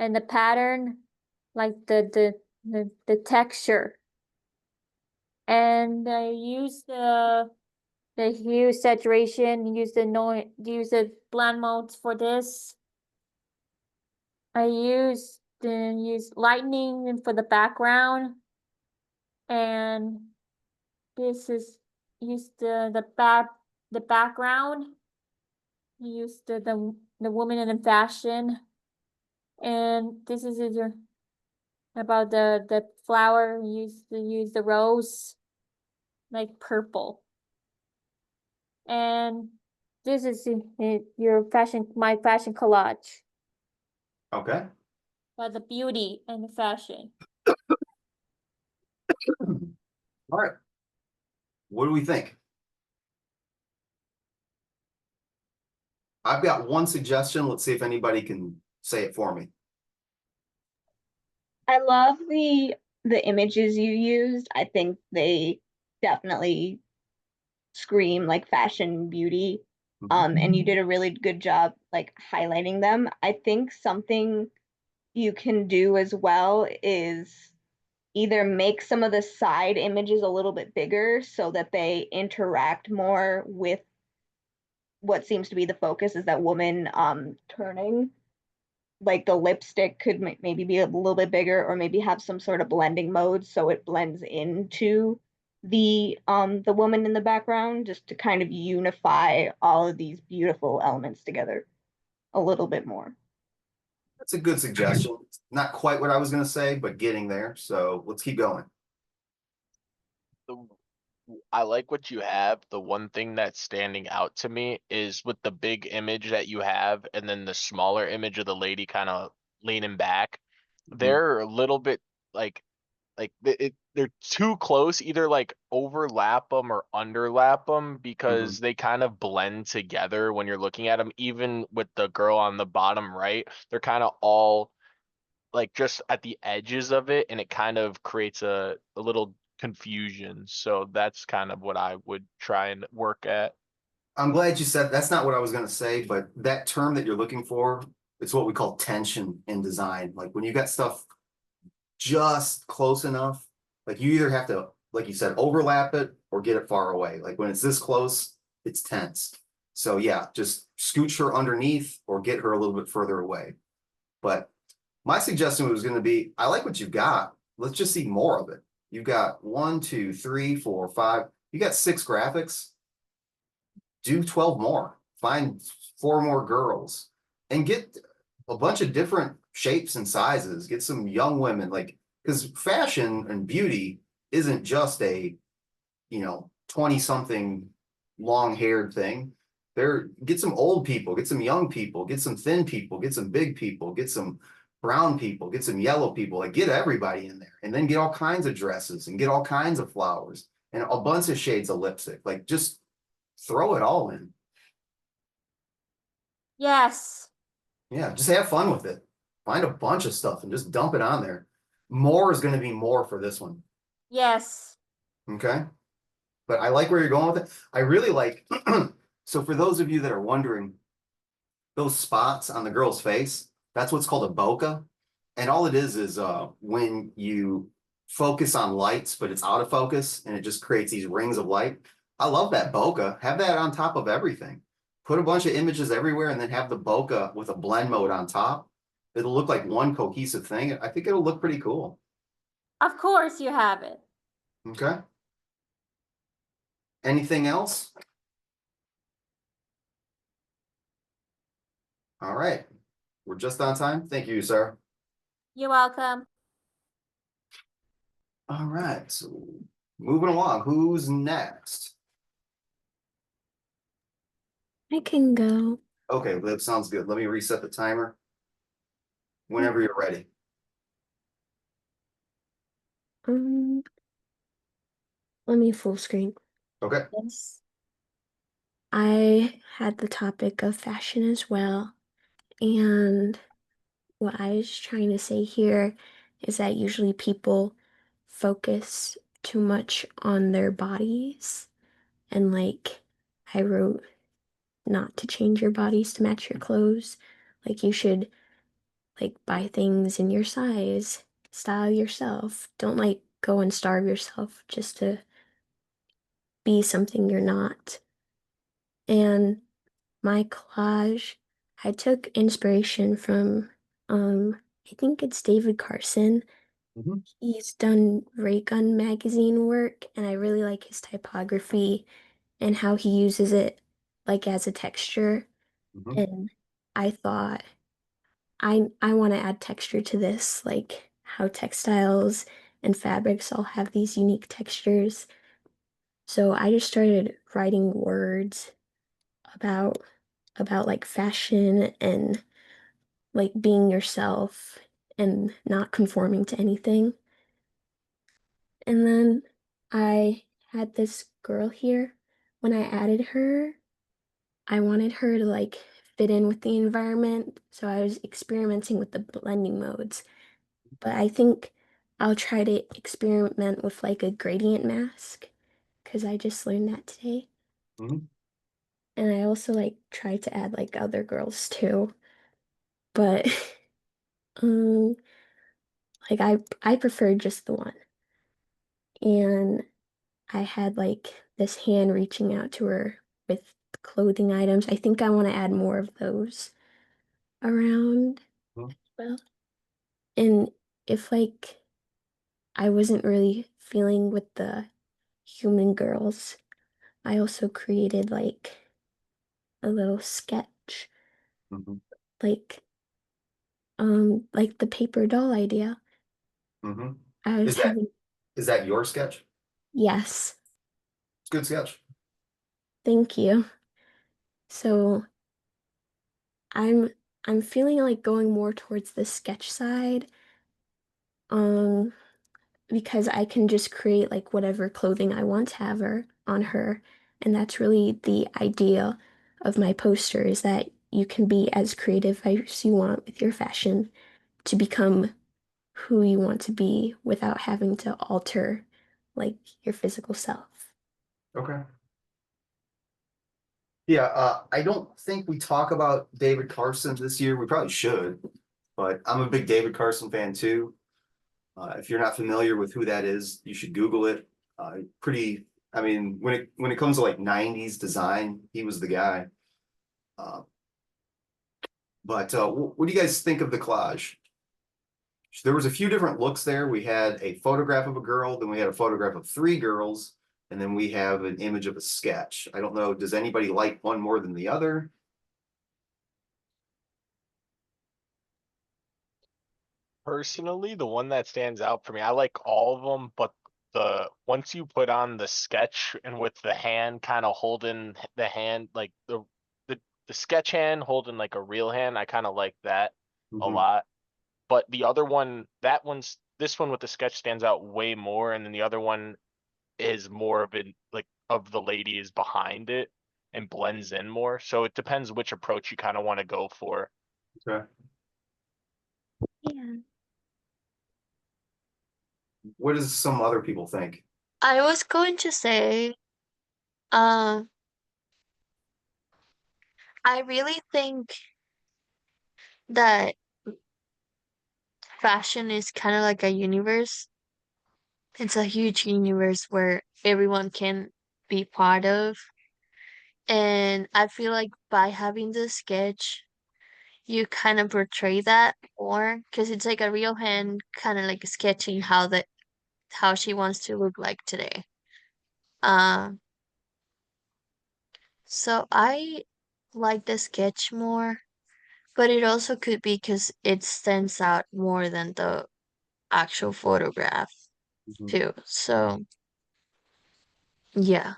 and the pattern, like the texture. And I use the hue saturation, use the blend modes for this. I use lightning for the background, and this is use the background. Use the woman in the fashion, and this is about the flower. Use the rose, like purple, and this is my fashion collage Okay. about the beauty and the fashion. All right. What do we think? I've got one suggestion. Let's see if anybody can say it for me. I love the images you used. I think they definitely scream like fashion beauty. And you did a really good job like highlighting them. I think something you can do as well is either make some of the side images a little bit bigger so that they interact more with what seems to be the focus is that woman turning, like the lipstick could maybe be a little bit bigger or maybe have some sort of blending mode so it blends into the woman in the background, just to kind of unify all of these beautiful elements together a little bit more. That's a good suggestion. Not quite what I was gonna say, but getting there. So let's keep going. I like what you have. The one thing that's standing out to me is with the big image that you have and then the smaller image of the lady kind of leaning back. They're a little bit like they're too close. Either like overlap them or underlap them because they kind of blend together when you're looking at them. Even with the girl on the bottom right, they're kind of all like just at the edges of it, and it kind of creates a little confusion. So that's kind of what I would try and work at. I'm glad you said that's not what I was gonna say, but that term that you're looking for, it's what we call tension in design. Like when you got stuff just close enough, like you either have to, like you said, overlap it or get it far away. Like when it's this close, it's tense. So yeah, just scooch her underneath or get her a little bit further away. But my suggestion was going to be, I like what you've got. Let's just see more of it. You've got 1, 2, 3, 4, 5. You got 6 graphics. Do 12 more. Find 4 more girls and get a bunch of different shapes and sizes. Get some young women, like, because fashion and beauty isn't just a, 20-something long-haired thing. Get some old people, get some young people, get some thin people, get some big people, get some brown people, get some yellow people, like get everybody in there, and then get all kinds of dresses and get all kinds of flowers and a bunch of shades of lipstick. Like just throw it all in. Yes. Yeah, just have fun with it. Find a bunch of stuff and just dump it on there. More is going to be more for this one. Yes. Okay. But I like where you're going with it. I really like, so for those of you that are wondering, those spots on the girl's face, that's what's called a bokeh. And all it is when you focus on lights, but it's out of focus and it just creates these rings of light. I love that bokeh. Have that on top of everything. Put a bunch of images everywhere and then have the bokeh with a blend mode on top. It'll look like one cohesive thing. I think it'll look pretty cool. Of course you have it. Okay. Anything else? All right. We're just on time. Thank you, sir. You're welcome. All right. So moving along. Who's next? I can go. Okay, that sounds good. Let me reset the timer. Whenever you're ready. Let me full screen. Okay. Yes. I had the topic of fashion as well. And what I was trying to say here is that usually people focus too much on their bodies. And like I wrote, not to change your bodies to match your clothes. Like you should like buy things in your size, style yourself. Don't like go and starve yourself just to be something you're not. And my collage, I took inspiration from I think it's David Carson. Mhm. He's done Ray Gun magazine work, and I really like his typography and how he uses it like as a texture. Mhm. And I thought I want to add texture to this, like how textiles and fabrics all have these unique textures. So I just started writing words about like fashion and like being yourself and not conforming to anything. And then I had this girl here. When I added her, I wanted her to like fit in with the environment. So I was experimenting with the blending modes. But I think I'll try to experiment with like a gradient mask because I just learned that today. Mhm. And I also like tried to add like other girls too. But um like I preferred just the one. And I had like this hand reaching out to her with clothing items. I think I want to add more of those around. Mhm. Well, and if like I wasn't really feeling with the human girls, I also created like a little sketch, Mhm. like the paper doll idea. Mhm. I was Is that having, is that your sketch? yes, It's a good sketch. thank you. So I'm I'm feeling like going more towards the sketch side, um, because I can just create like whatever clothing I want to have her on her. And that's really the idea of my poster is that you can be as creative as you want with your fashion to become who you want to be without having to alter like your physical self. Okay. Yeah, I don't think we talk about David Carson this year. We probably should, but I'm a big David Carson fan too. If you're not familiar with who that is, you should Google it. Pretty, I mean, when it comes to like '90s design, he was the guy. Uh, but what do you guys think of the collage? There was a few different looks there. We had a photograph of a girl, then we had a photograph of 3 girls, and then we have an image of a sketch. I don't know, does anybody like one more than the other? Personally, the one that stands out for me, I like all of them, but once you put on the sketch and with the hand kind of holding the hand, like the sketch hand holding like a real hand, I kind of like that a Mhm. lot. But the other one, this one with the sketch stands out way more, and then the other one is more of it, like of the lady is behind it and blends in more. So it depends which approach you kind of want to go for. Okay. Yeah. What does some other people think? I was going to say, um, I really think that fashion is kind of like a universe. It's a huge universe where everyone can be part of. And I feel like by having the sketch, you kind of portray that more because it's like a real hand kind of like sketching how she wants to look like today. Um, so I like the sketch more, but it also could be because it stands out more than the actual photograph Mhm. too. So yeah.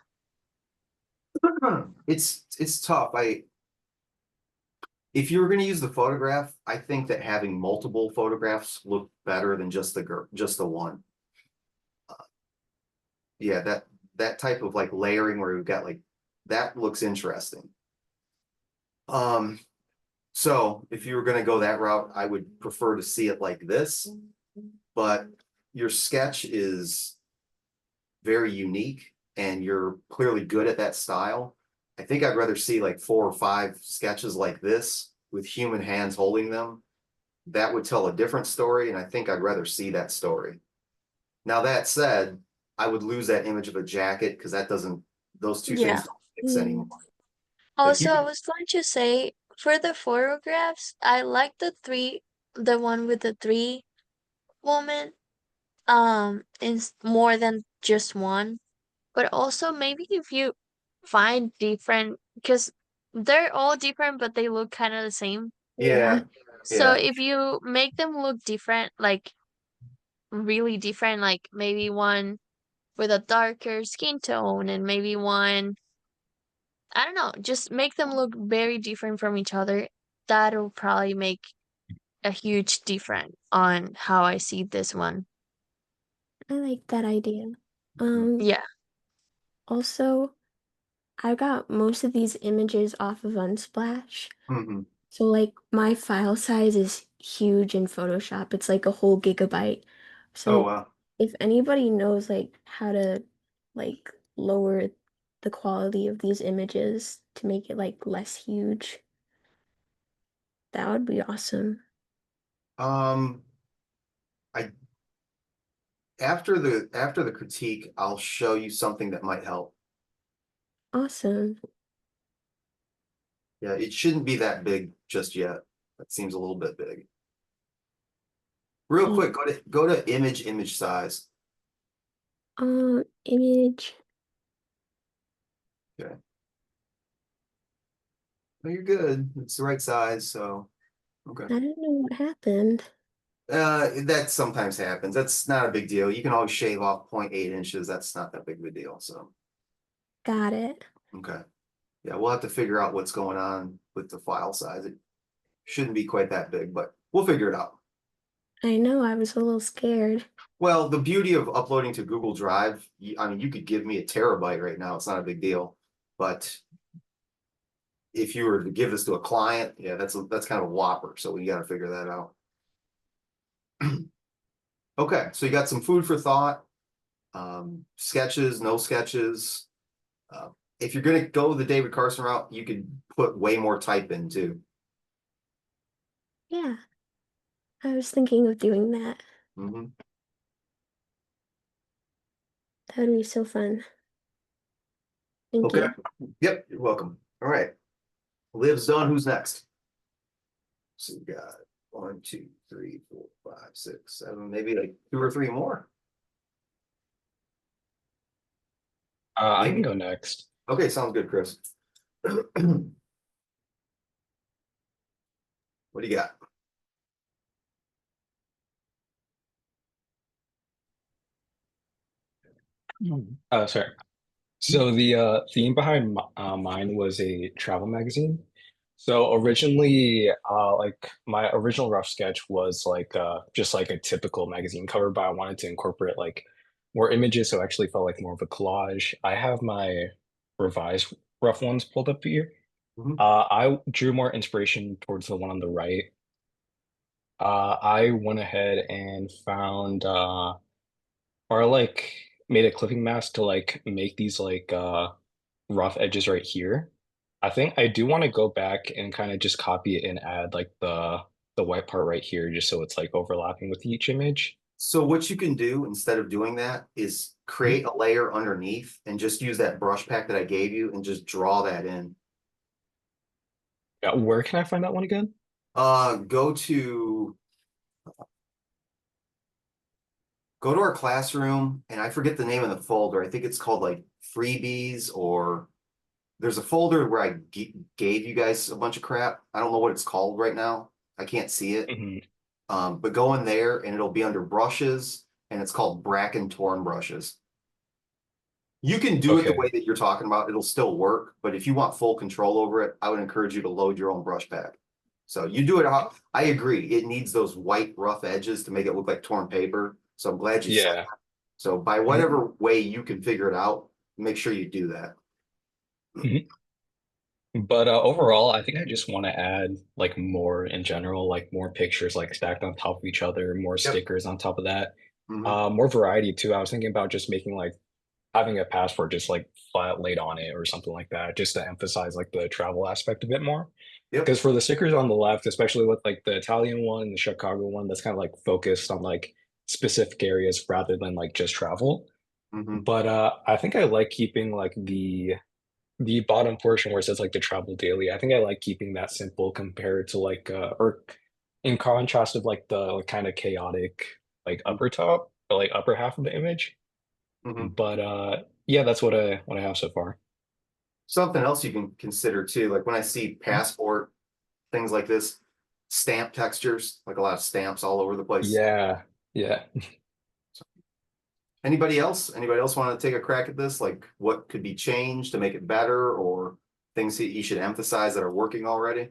It's tough. If you were going to use the photograph, I think that having multiple photographs look better than just the one. Yeah, that type of like layering where we've got like that looks interesting. Um, so if you were going to go that route, I would prefer to see it like this, but your sketch is very unique and you're clearly good at that style. I think I'd rather see like 4 or 5 sketches like this with human hands holding them. That would tell a different story, and I think I'd rather see that story. Now, that said, I would lose that image of a jacket because those two Yeah. things don't mix anymore. The Also, I human, was going to say for the photographs, I like the one with the 3 women, is more than just one. But also maybe if you find different, because they're all different, but they look kind of the same. yeah, So yeah. if you make them look different, like really different, like maybe one with a darker skin tone and maybe one, I don't know, just make them look very different from each other. That'll probably make a huge difference on how I see this one. I like that idea. Yeah. Also, I got most of these images off of Unsplash. Mhm. So like my file size is huge in Photoshop. It's like a whole gigabyte. Oh, So wow. if anybody knows like how to like lower the quality of these images to make it like less huge, that would be awesome. Um, I after the critique, I'll show you something that might help. Awesome. Yeah, it shouldn't be that big just yet. That seems a little bit big. Real Mm. quick, go to image size. Image. Okay. Well, you're good. It's the right size, so okay. I don't know what happened. That sometimes happens. That's not a big deal. You can always shave off 0.8 inches. That's not that big of a deal. So Got it. okay. Yeah, we'll have to figure out what's going on with the file size. It shouldn't be quite that big, but we'll figure it out. I know, I was a little scared. Well, the beauty of uploading to Google Drive, I mean, you could give me a terabyte right now. It's not a big deal. But if you were to give this to a client, yeah, that's kind of a whopper. So we got to figure that out. Okay, so you got some food for thought. Sketches, no sketches. If you're gonna go the David Carson route, you could put way more type in too. Yeah. I was thinking of doing that. Mm-hmm. That would be so fun. Thank Okay. you. Yep, you're welcome. All right. Liv's done. Who's next? So we got 1, 2, 3, 4, 5, 6, 7, maybe like 2 or 3 more. I can go next. Okay, sounds good, Chris. What do you got? Sorry. So the theme behind mine was a travel magazine. So originally, like my original rough sketch was like just like a typical magazine cover, but I wanted to incorporate like more images, so it actually felt like more of a collage. I have my revised rough ones pulled up here. Mhm. I drew more inspiration towards the one on the right. I went ahead and found or like made a clipping mask to like make these like rough edges right here. I think I do want to go back and kind of just copy it and add like the white part right here just so it's like overlapping with each image. So what you can do instead of doing that is create a layer underneath and just use that brush pack that I gave you and just draw that in. Yeah, where can I find that one again? Go to our classroom, and I forget the name of the folder. I think it's called like freebies, or there's a folder where I gave you guys a bunch of crap. I don't know what it's called right now. I can't see it. Mhm. But go in there and it'll be under brushes, and it's called Bracken Torn Brushes. You can do it the Okay. way that you're talking about. It'll still work, but if you want full control over it, I would encourage you to load your own brush pack. So you do it how I agree. It needs those white rough edges to make it look like torn paper. So I'm glad you said Yeah. that. So by whatever way you can figure it out, make sure you do that. Mhm. But overall, I think I just want to add like more in general, like more pictures like stacked on top of each other, more Yep. stickers on top of that. Mhm. More variety too. I was thinking about just making like having a passport just like flat laid on it or something like that, just to emphasize like the travel aspect a bit more. Yep. Because for the stickers on the left, especially with like the Italian one, the Chicago one, that's kind of like focused on like specific areas rather than like just travel. Mhm. But I think I like keeping like the bottom portion where it says like the travel daily. I think I like keeping that simple compared to like or in contrast of like the like, kind of chaotic like upper top or like upper half of the image. Mhm. But yeah, that's what I have so far. Something else you can consider too, like when I see passport, things like this, stamp textures, like a lot of stamps all over the place. Yeah, yeah. Anybody else? Anybody else want to take a crack at this? Like what could be changed to make it better, or things that you should emphasize that are working already?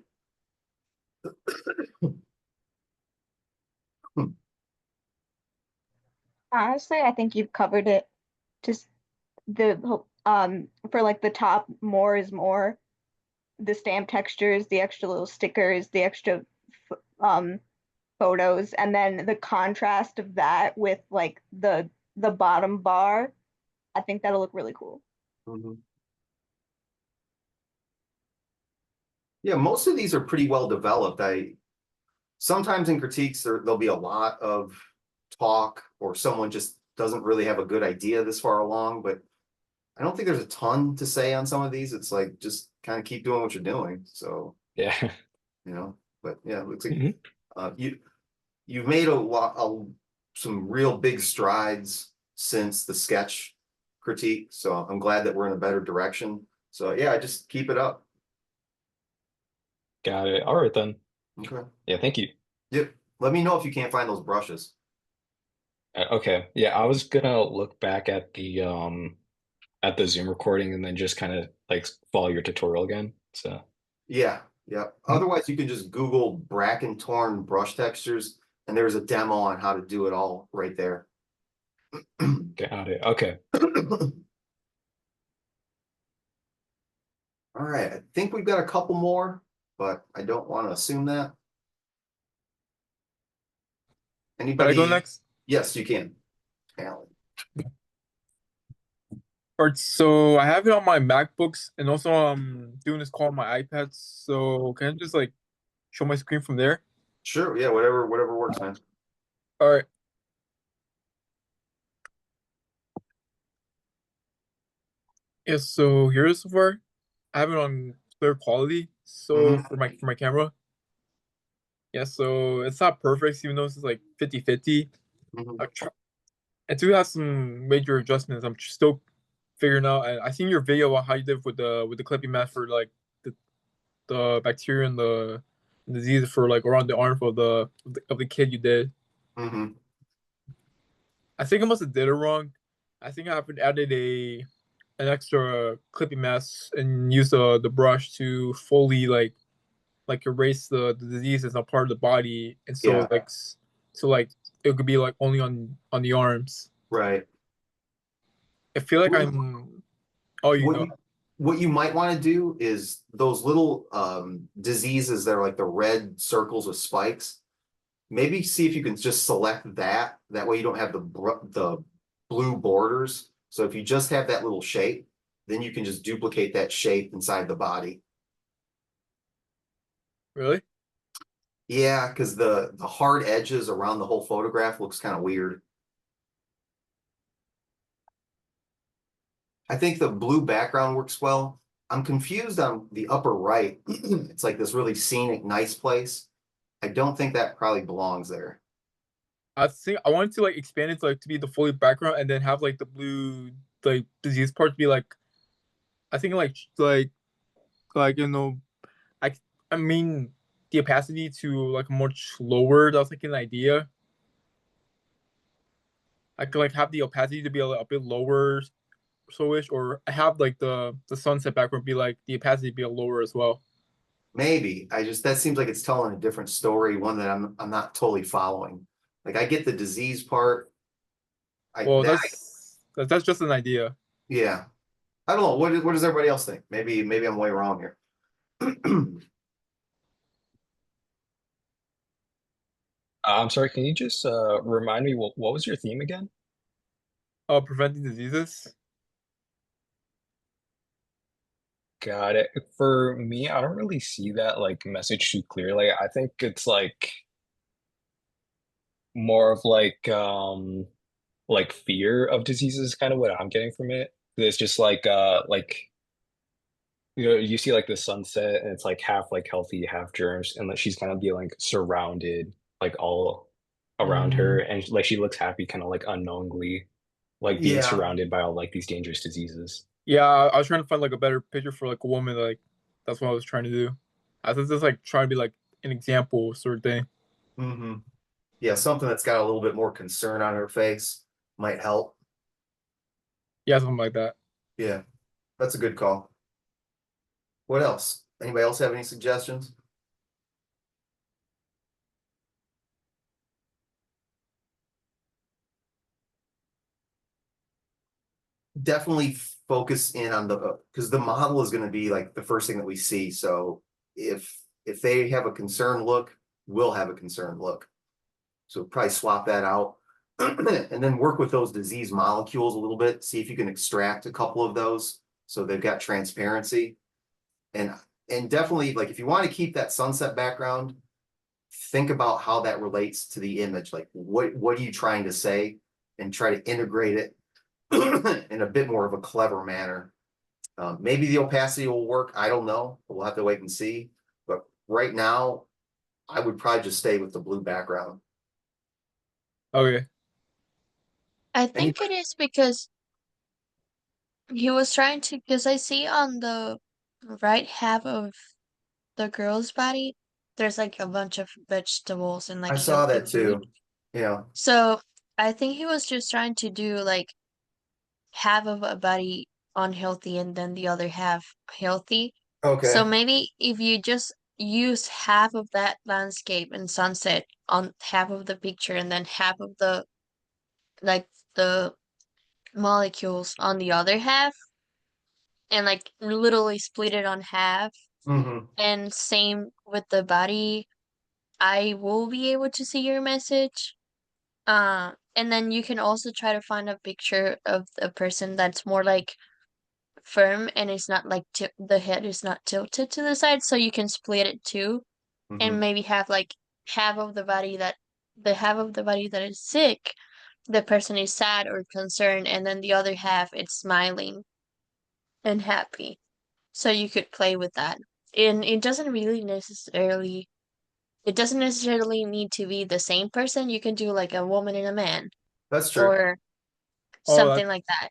Honestly, I think you've covered it. Just for like the top, more is more. The stamp textures, the extra little stickers, the extra um photos, and then the contrast of that with like the bottom bar. I think that'll look really cool. Mhm. Yeah, most of these are pretty well developed. Sometimes in critiques there'll be a lot of talk, or someone just doesn't really have a good idea this far along, but I don't think there's a ton to say on some of these. It's like just kind of keep doing what you're doing. So, Yeah. you know, but yeah, it looks like Mhm. you've made some real big strides since the sketch critique. So I'm glad that we're in a better direction. So yeah, just keep it up. Got it. All right then. Okay. Yeah, thank you. Yep. Let me know if you can't find those brushes. Okay. Yeah, I was gonna look back at the Zoom recording and then just kind of like follow your tutorial again. So Yeah, yeah. Otherwise, you can just Google bracken torn brush textures, and there's a demo on how to do it all right there. got it. Okay. All right, I think we've got a couple more, but I don't want to assume that. Can I Anybody? go next? Yes, you can. Alan. All right, so I have it on my MacBooks and also doing this call on my iPad. So can I just like show my screen from there? Sure, yeah, whatever works, man. All right. Yeah, so here's so far. I have it on clear quality. So for my camera. Yeah, so it's not perfect, even though it's like 50-50. I do have some major adjustments. I'm still figuring out. I seen your video about how you did with the clipping mat for like the bacteria and the disease for like around the arm of the kid you did. Mm-hmm. I think I must have did it wrong. I think I have added an extra clipping mask and used the brush to fully like erase the disease as a part of the body, and so Yeah. like it could be like only on the arms. Right. I feel like I'm. Oh, you know. What you might want to do is those little diseases that are like the red circles with spikes. Maybe see if you can just select that. That way you don't have the blue borders. So if you just have that little shape, then you can just duplicate that shape inside the body. Really? Yeah, because the hard edges around the whole photograph looks kind of weird. I think the blue background works well. I'm confused on the upper right. It's like this really scenic, nice place. I don't think that probably belongs there. I think I wanted to like expand it to, like to be the fully background and then have like the blue like disease part to be like. I think you know, I I mean the opacity to like much lower. That was like an idea. I could like have the opacity to be a bit lower, so-ish, or have like the sunset background be like the opacity be a lower as well. Maybe. That seems like it's telling a different story, one that I'm not totally following. Like I get the disease part. Well, that's just an idea. Yeah. I don't know. What does everybody else think? Maybe I'm way wrong here. I'm sorry, can you just remind me what was your theme again? Preventing diseases. Got it. For me, I don't really see that like message too clearly. I think it's more of like fear of diseases, kind of what I'm getting from it. It's just like you know, you see like the sunset and it's like half like healthy, half germs, and like she's kind of being like surrounded like all around her, and like she looks happy, kind of like unknowingly, like being Yeah. surrounded by all like these dangerous diseases. Yeah, I was trying to find like a better picture for like a woman. Like that's what I was trying to do. I was just like trying to be like an example sort of thing. Mm-hmm. Yeah, something that's got a little bit more concern on her face might help. Yeah, something like that. Yeah, that's a good call. What else? Anybody else have any suggestions? Definitely focus in on because the model is going to be like the first thing that we see. So if they have a concerned look, we'll have a concerned look. So probably swap that out and then work with those disease molecules a little bit. See if you can extract a couple of those so they've got transparency. And definitely like if you want to keep that sunset background, think about how that relates to the image. Like what are you trying to say, and try to integrate it in a bit more of a clever manner. Maybe the opacity will work. I don't know. We'll have to wait and see. But right now, I would probably just stay with the blue background. Okay. I think it is because he was trying to, because I see on the right half of the girl's body, there's like a bunch of vegetables and like I saw healthy that food. too. Yeah. So I think he was just trying to do like half of a body unhealthy and then the other half healthy. So Okay. maybe if you just use half of that landscape and sunset on half of the picture and then half of the like the molecules on the other half and like literally split it on half Mm-hmm. and same with the body, I will be able to see your message. And then you can also try to find a picture of a person that's more like firm and it's not like the head is not tilted to the side, so you can split it too, Mm-hmm. and maybe have like half of the body that the half of the body that is sick, the person is sad or concerned, and then the other half it's smiling and happy. So you could play with that. And it doesn't really necessarily it doesn't necessarily need to be the same person. You can do like a woman and a man That's true. or Oh, something like that.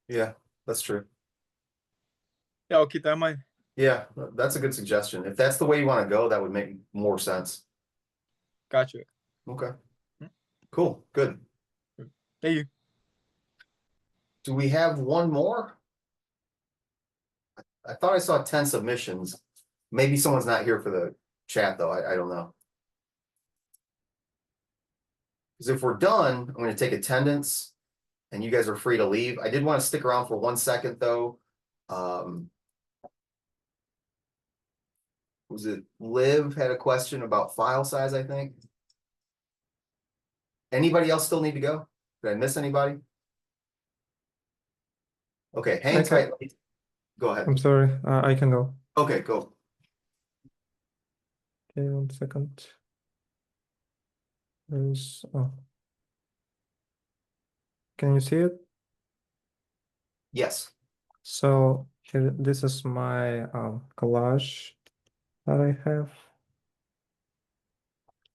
Yeah, that's true. yeah, I'll keep that in mind. Yeah, that's a good suggestion. If that's the way you want to go, that would make more sense. Gotcha. Okay. Cool. Good. Thank you. Do we have one more? I thought I saw 10 submissions. Maybe someone's not here for the chat though. I don't know. Because if we're done, I'm going to take attendance and you guys are free to leave. I did want to stick around for 1 second though. Was it Liv had a question about file size, I think? Anybody else still need to go? Did I miss anybody? Okay, hang tight. Go ahead. I'm sorry, I can go. Okay, go. Okay, 1 second. There's, oh. Can you see it? Yes. So here, this is my collage that I have.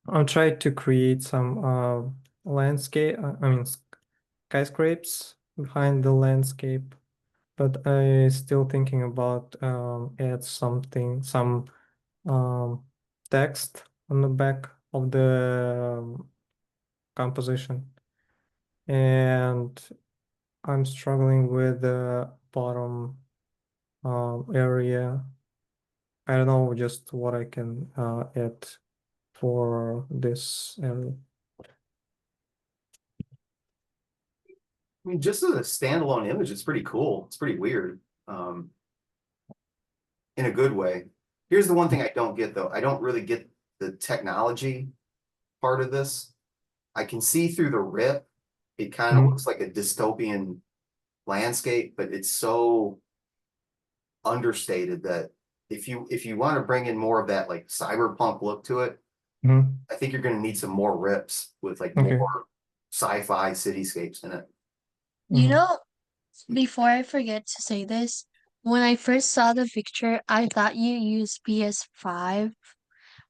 I'm trying to create some landscape, I mean skyscrapes behind the landscape, but I still thinking about add something, some text on the back of the composition. And I'm struggling with the bottom area. I don't know just what I can add for this area. I mean, just as a standalone image, it's pretty cool. It's pretty weird. In a good way. Here's the one thing I don't get though. I don't really get the technology part of this. I can see through the rip. It kind of looks like a dystopian landscape, but it's so understated that if you want to bring in more of that like cyberpunk look to it, I think you're going to need some more rips with like more sci-fi cityscapes in it. You know, before I forget to say this, when I first saw the picture, I thought you used PS5.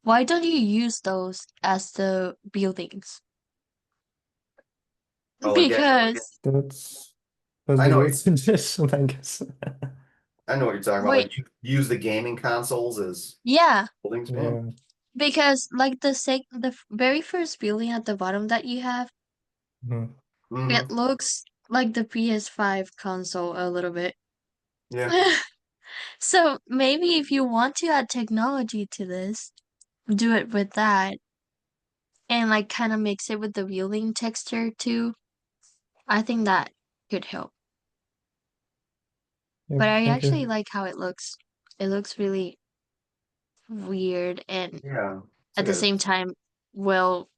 Why don't you use those as the buildings? Oh, Because That's I the know way it's- it is, I guess. I know what you're talking about. Wait. Like you use the gaming consoles as yeah, buildings. Yeah. because like the very first building at the bottom that you have, Mhm. it looks like the PS5 console a little bit. Yeah. So maybe if you want to add technology to this, do it with that and like kind of mix it with the building texture too. I think that could help. Yep, But I thank actually you. like how it looks. It looks really weird and Yeah. at the same time, well,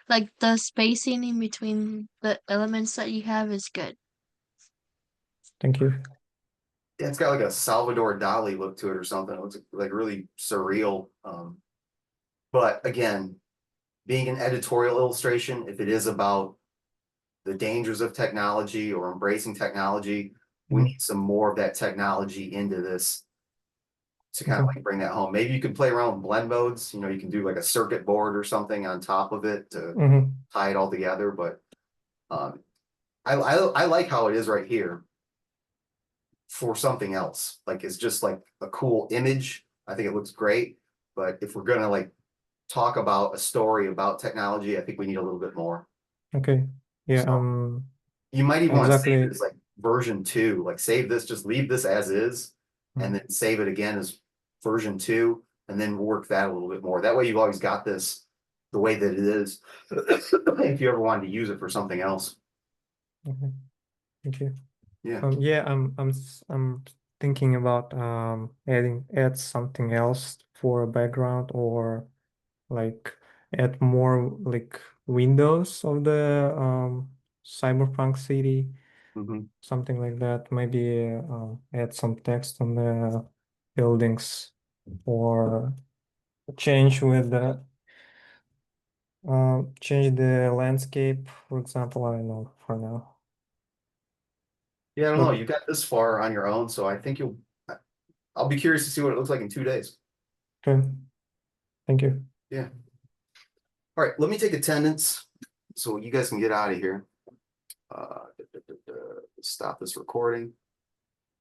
like the spacing in between the elements that you have is good. Thank you. Yeah, it's got like a Salvador Dali look to it or something. It looks like really surreal. But again, being an editorial illustration, if it is about the dangers of technology or embracing technology. We need some more of that technology into this to kind of like bring that home. Maybe you can play around with blend modes. You know, you can do like a circuit board or something on top of it to tie it all together. But I like how it is right here for something else. Like it's just like a cool image. I think it looks great. But if we're gonna like talk about a story about technology, I think we need a little bit more. Okay. Yeah. So, you might even want to save exactly. it as like version 2. Like save this, just leave this as is, and then save it again as version 2, and then work that a little bit more. That way you've always got this the way that it is. If you ever wanted to use it for something else. Okay. Thank you. Yeah. Yeah, I'm thinking about add something else for a background, or like add more like windows of the cyberpunk city, something like that. Maybe add some text on the buildings, or change with the change the landscape, for example. I don't know for now. Yeah, I don't know. You got this far on your own, so I think I'll be curious to see what it looks like in 2 days. Okay. Thank you. Yeah. All right, let me take attendance so you guys can get out of here. Stop this recording.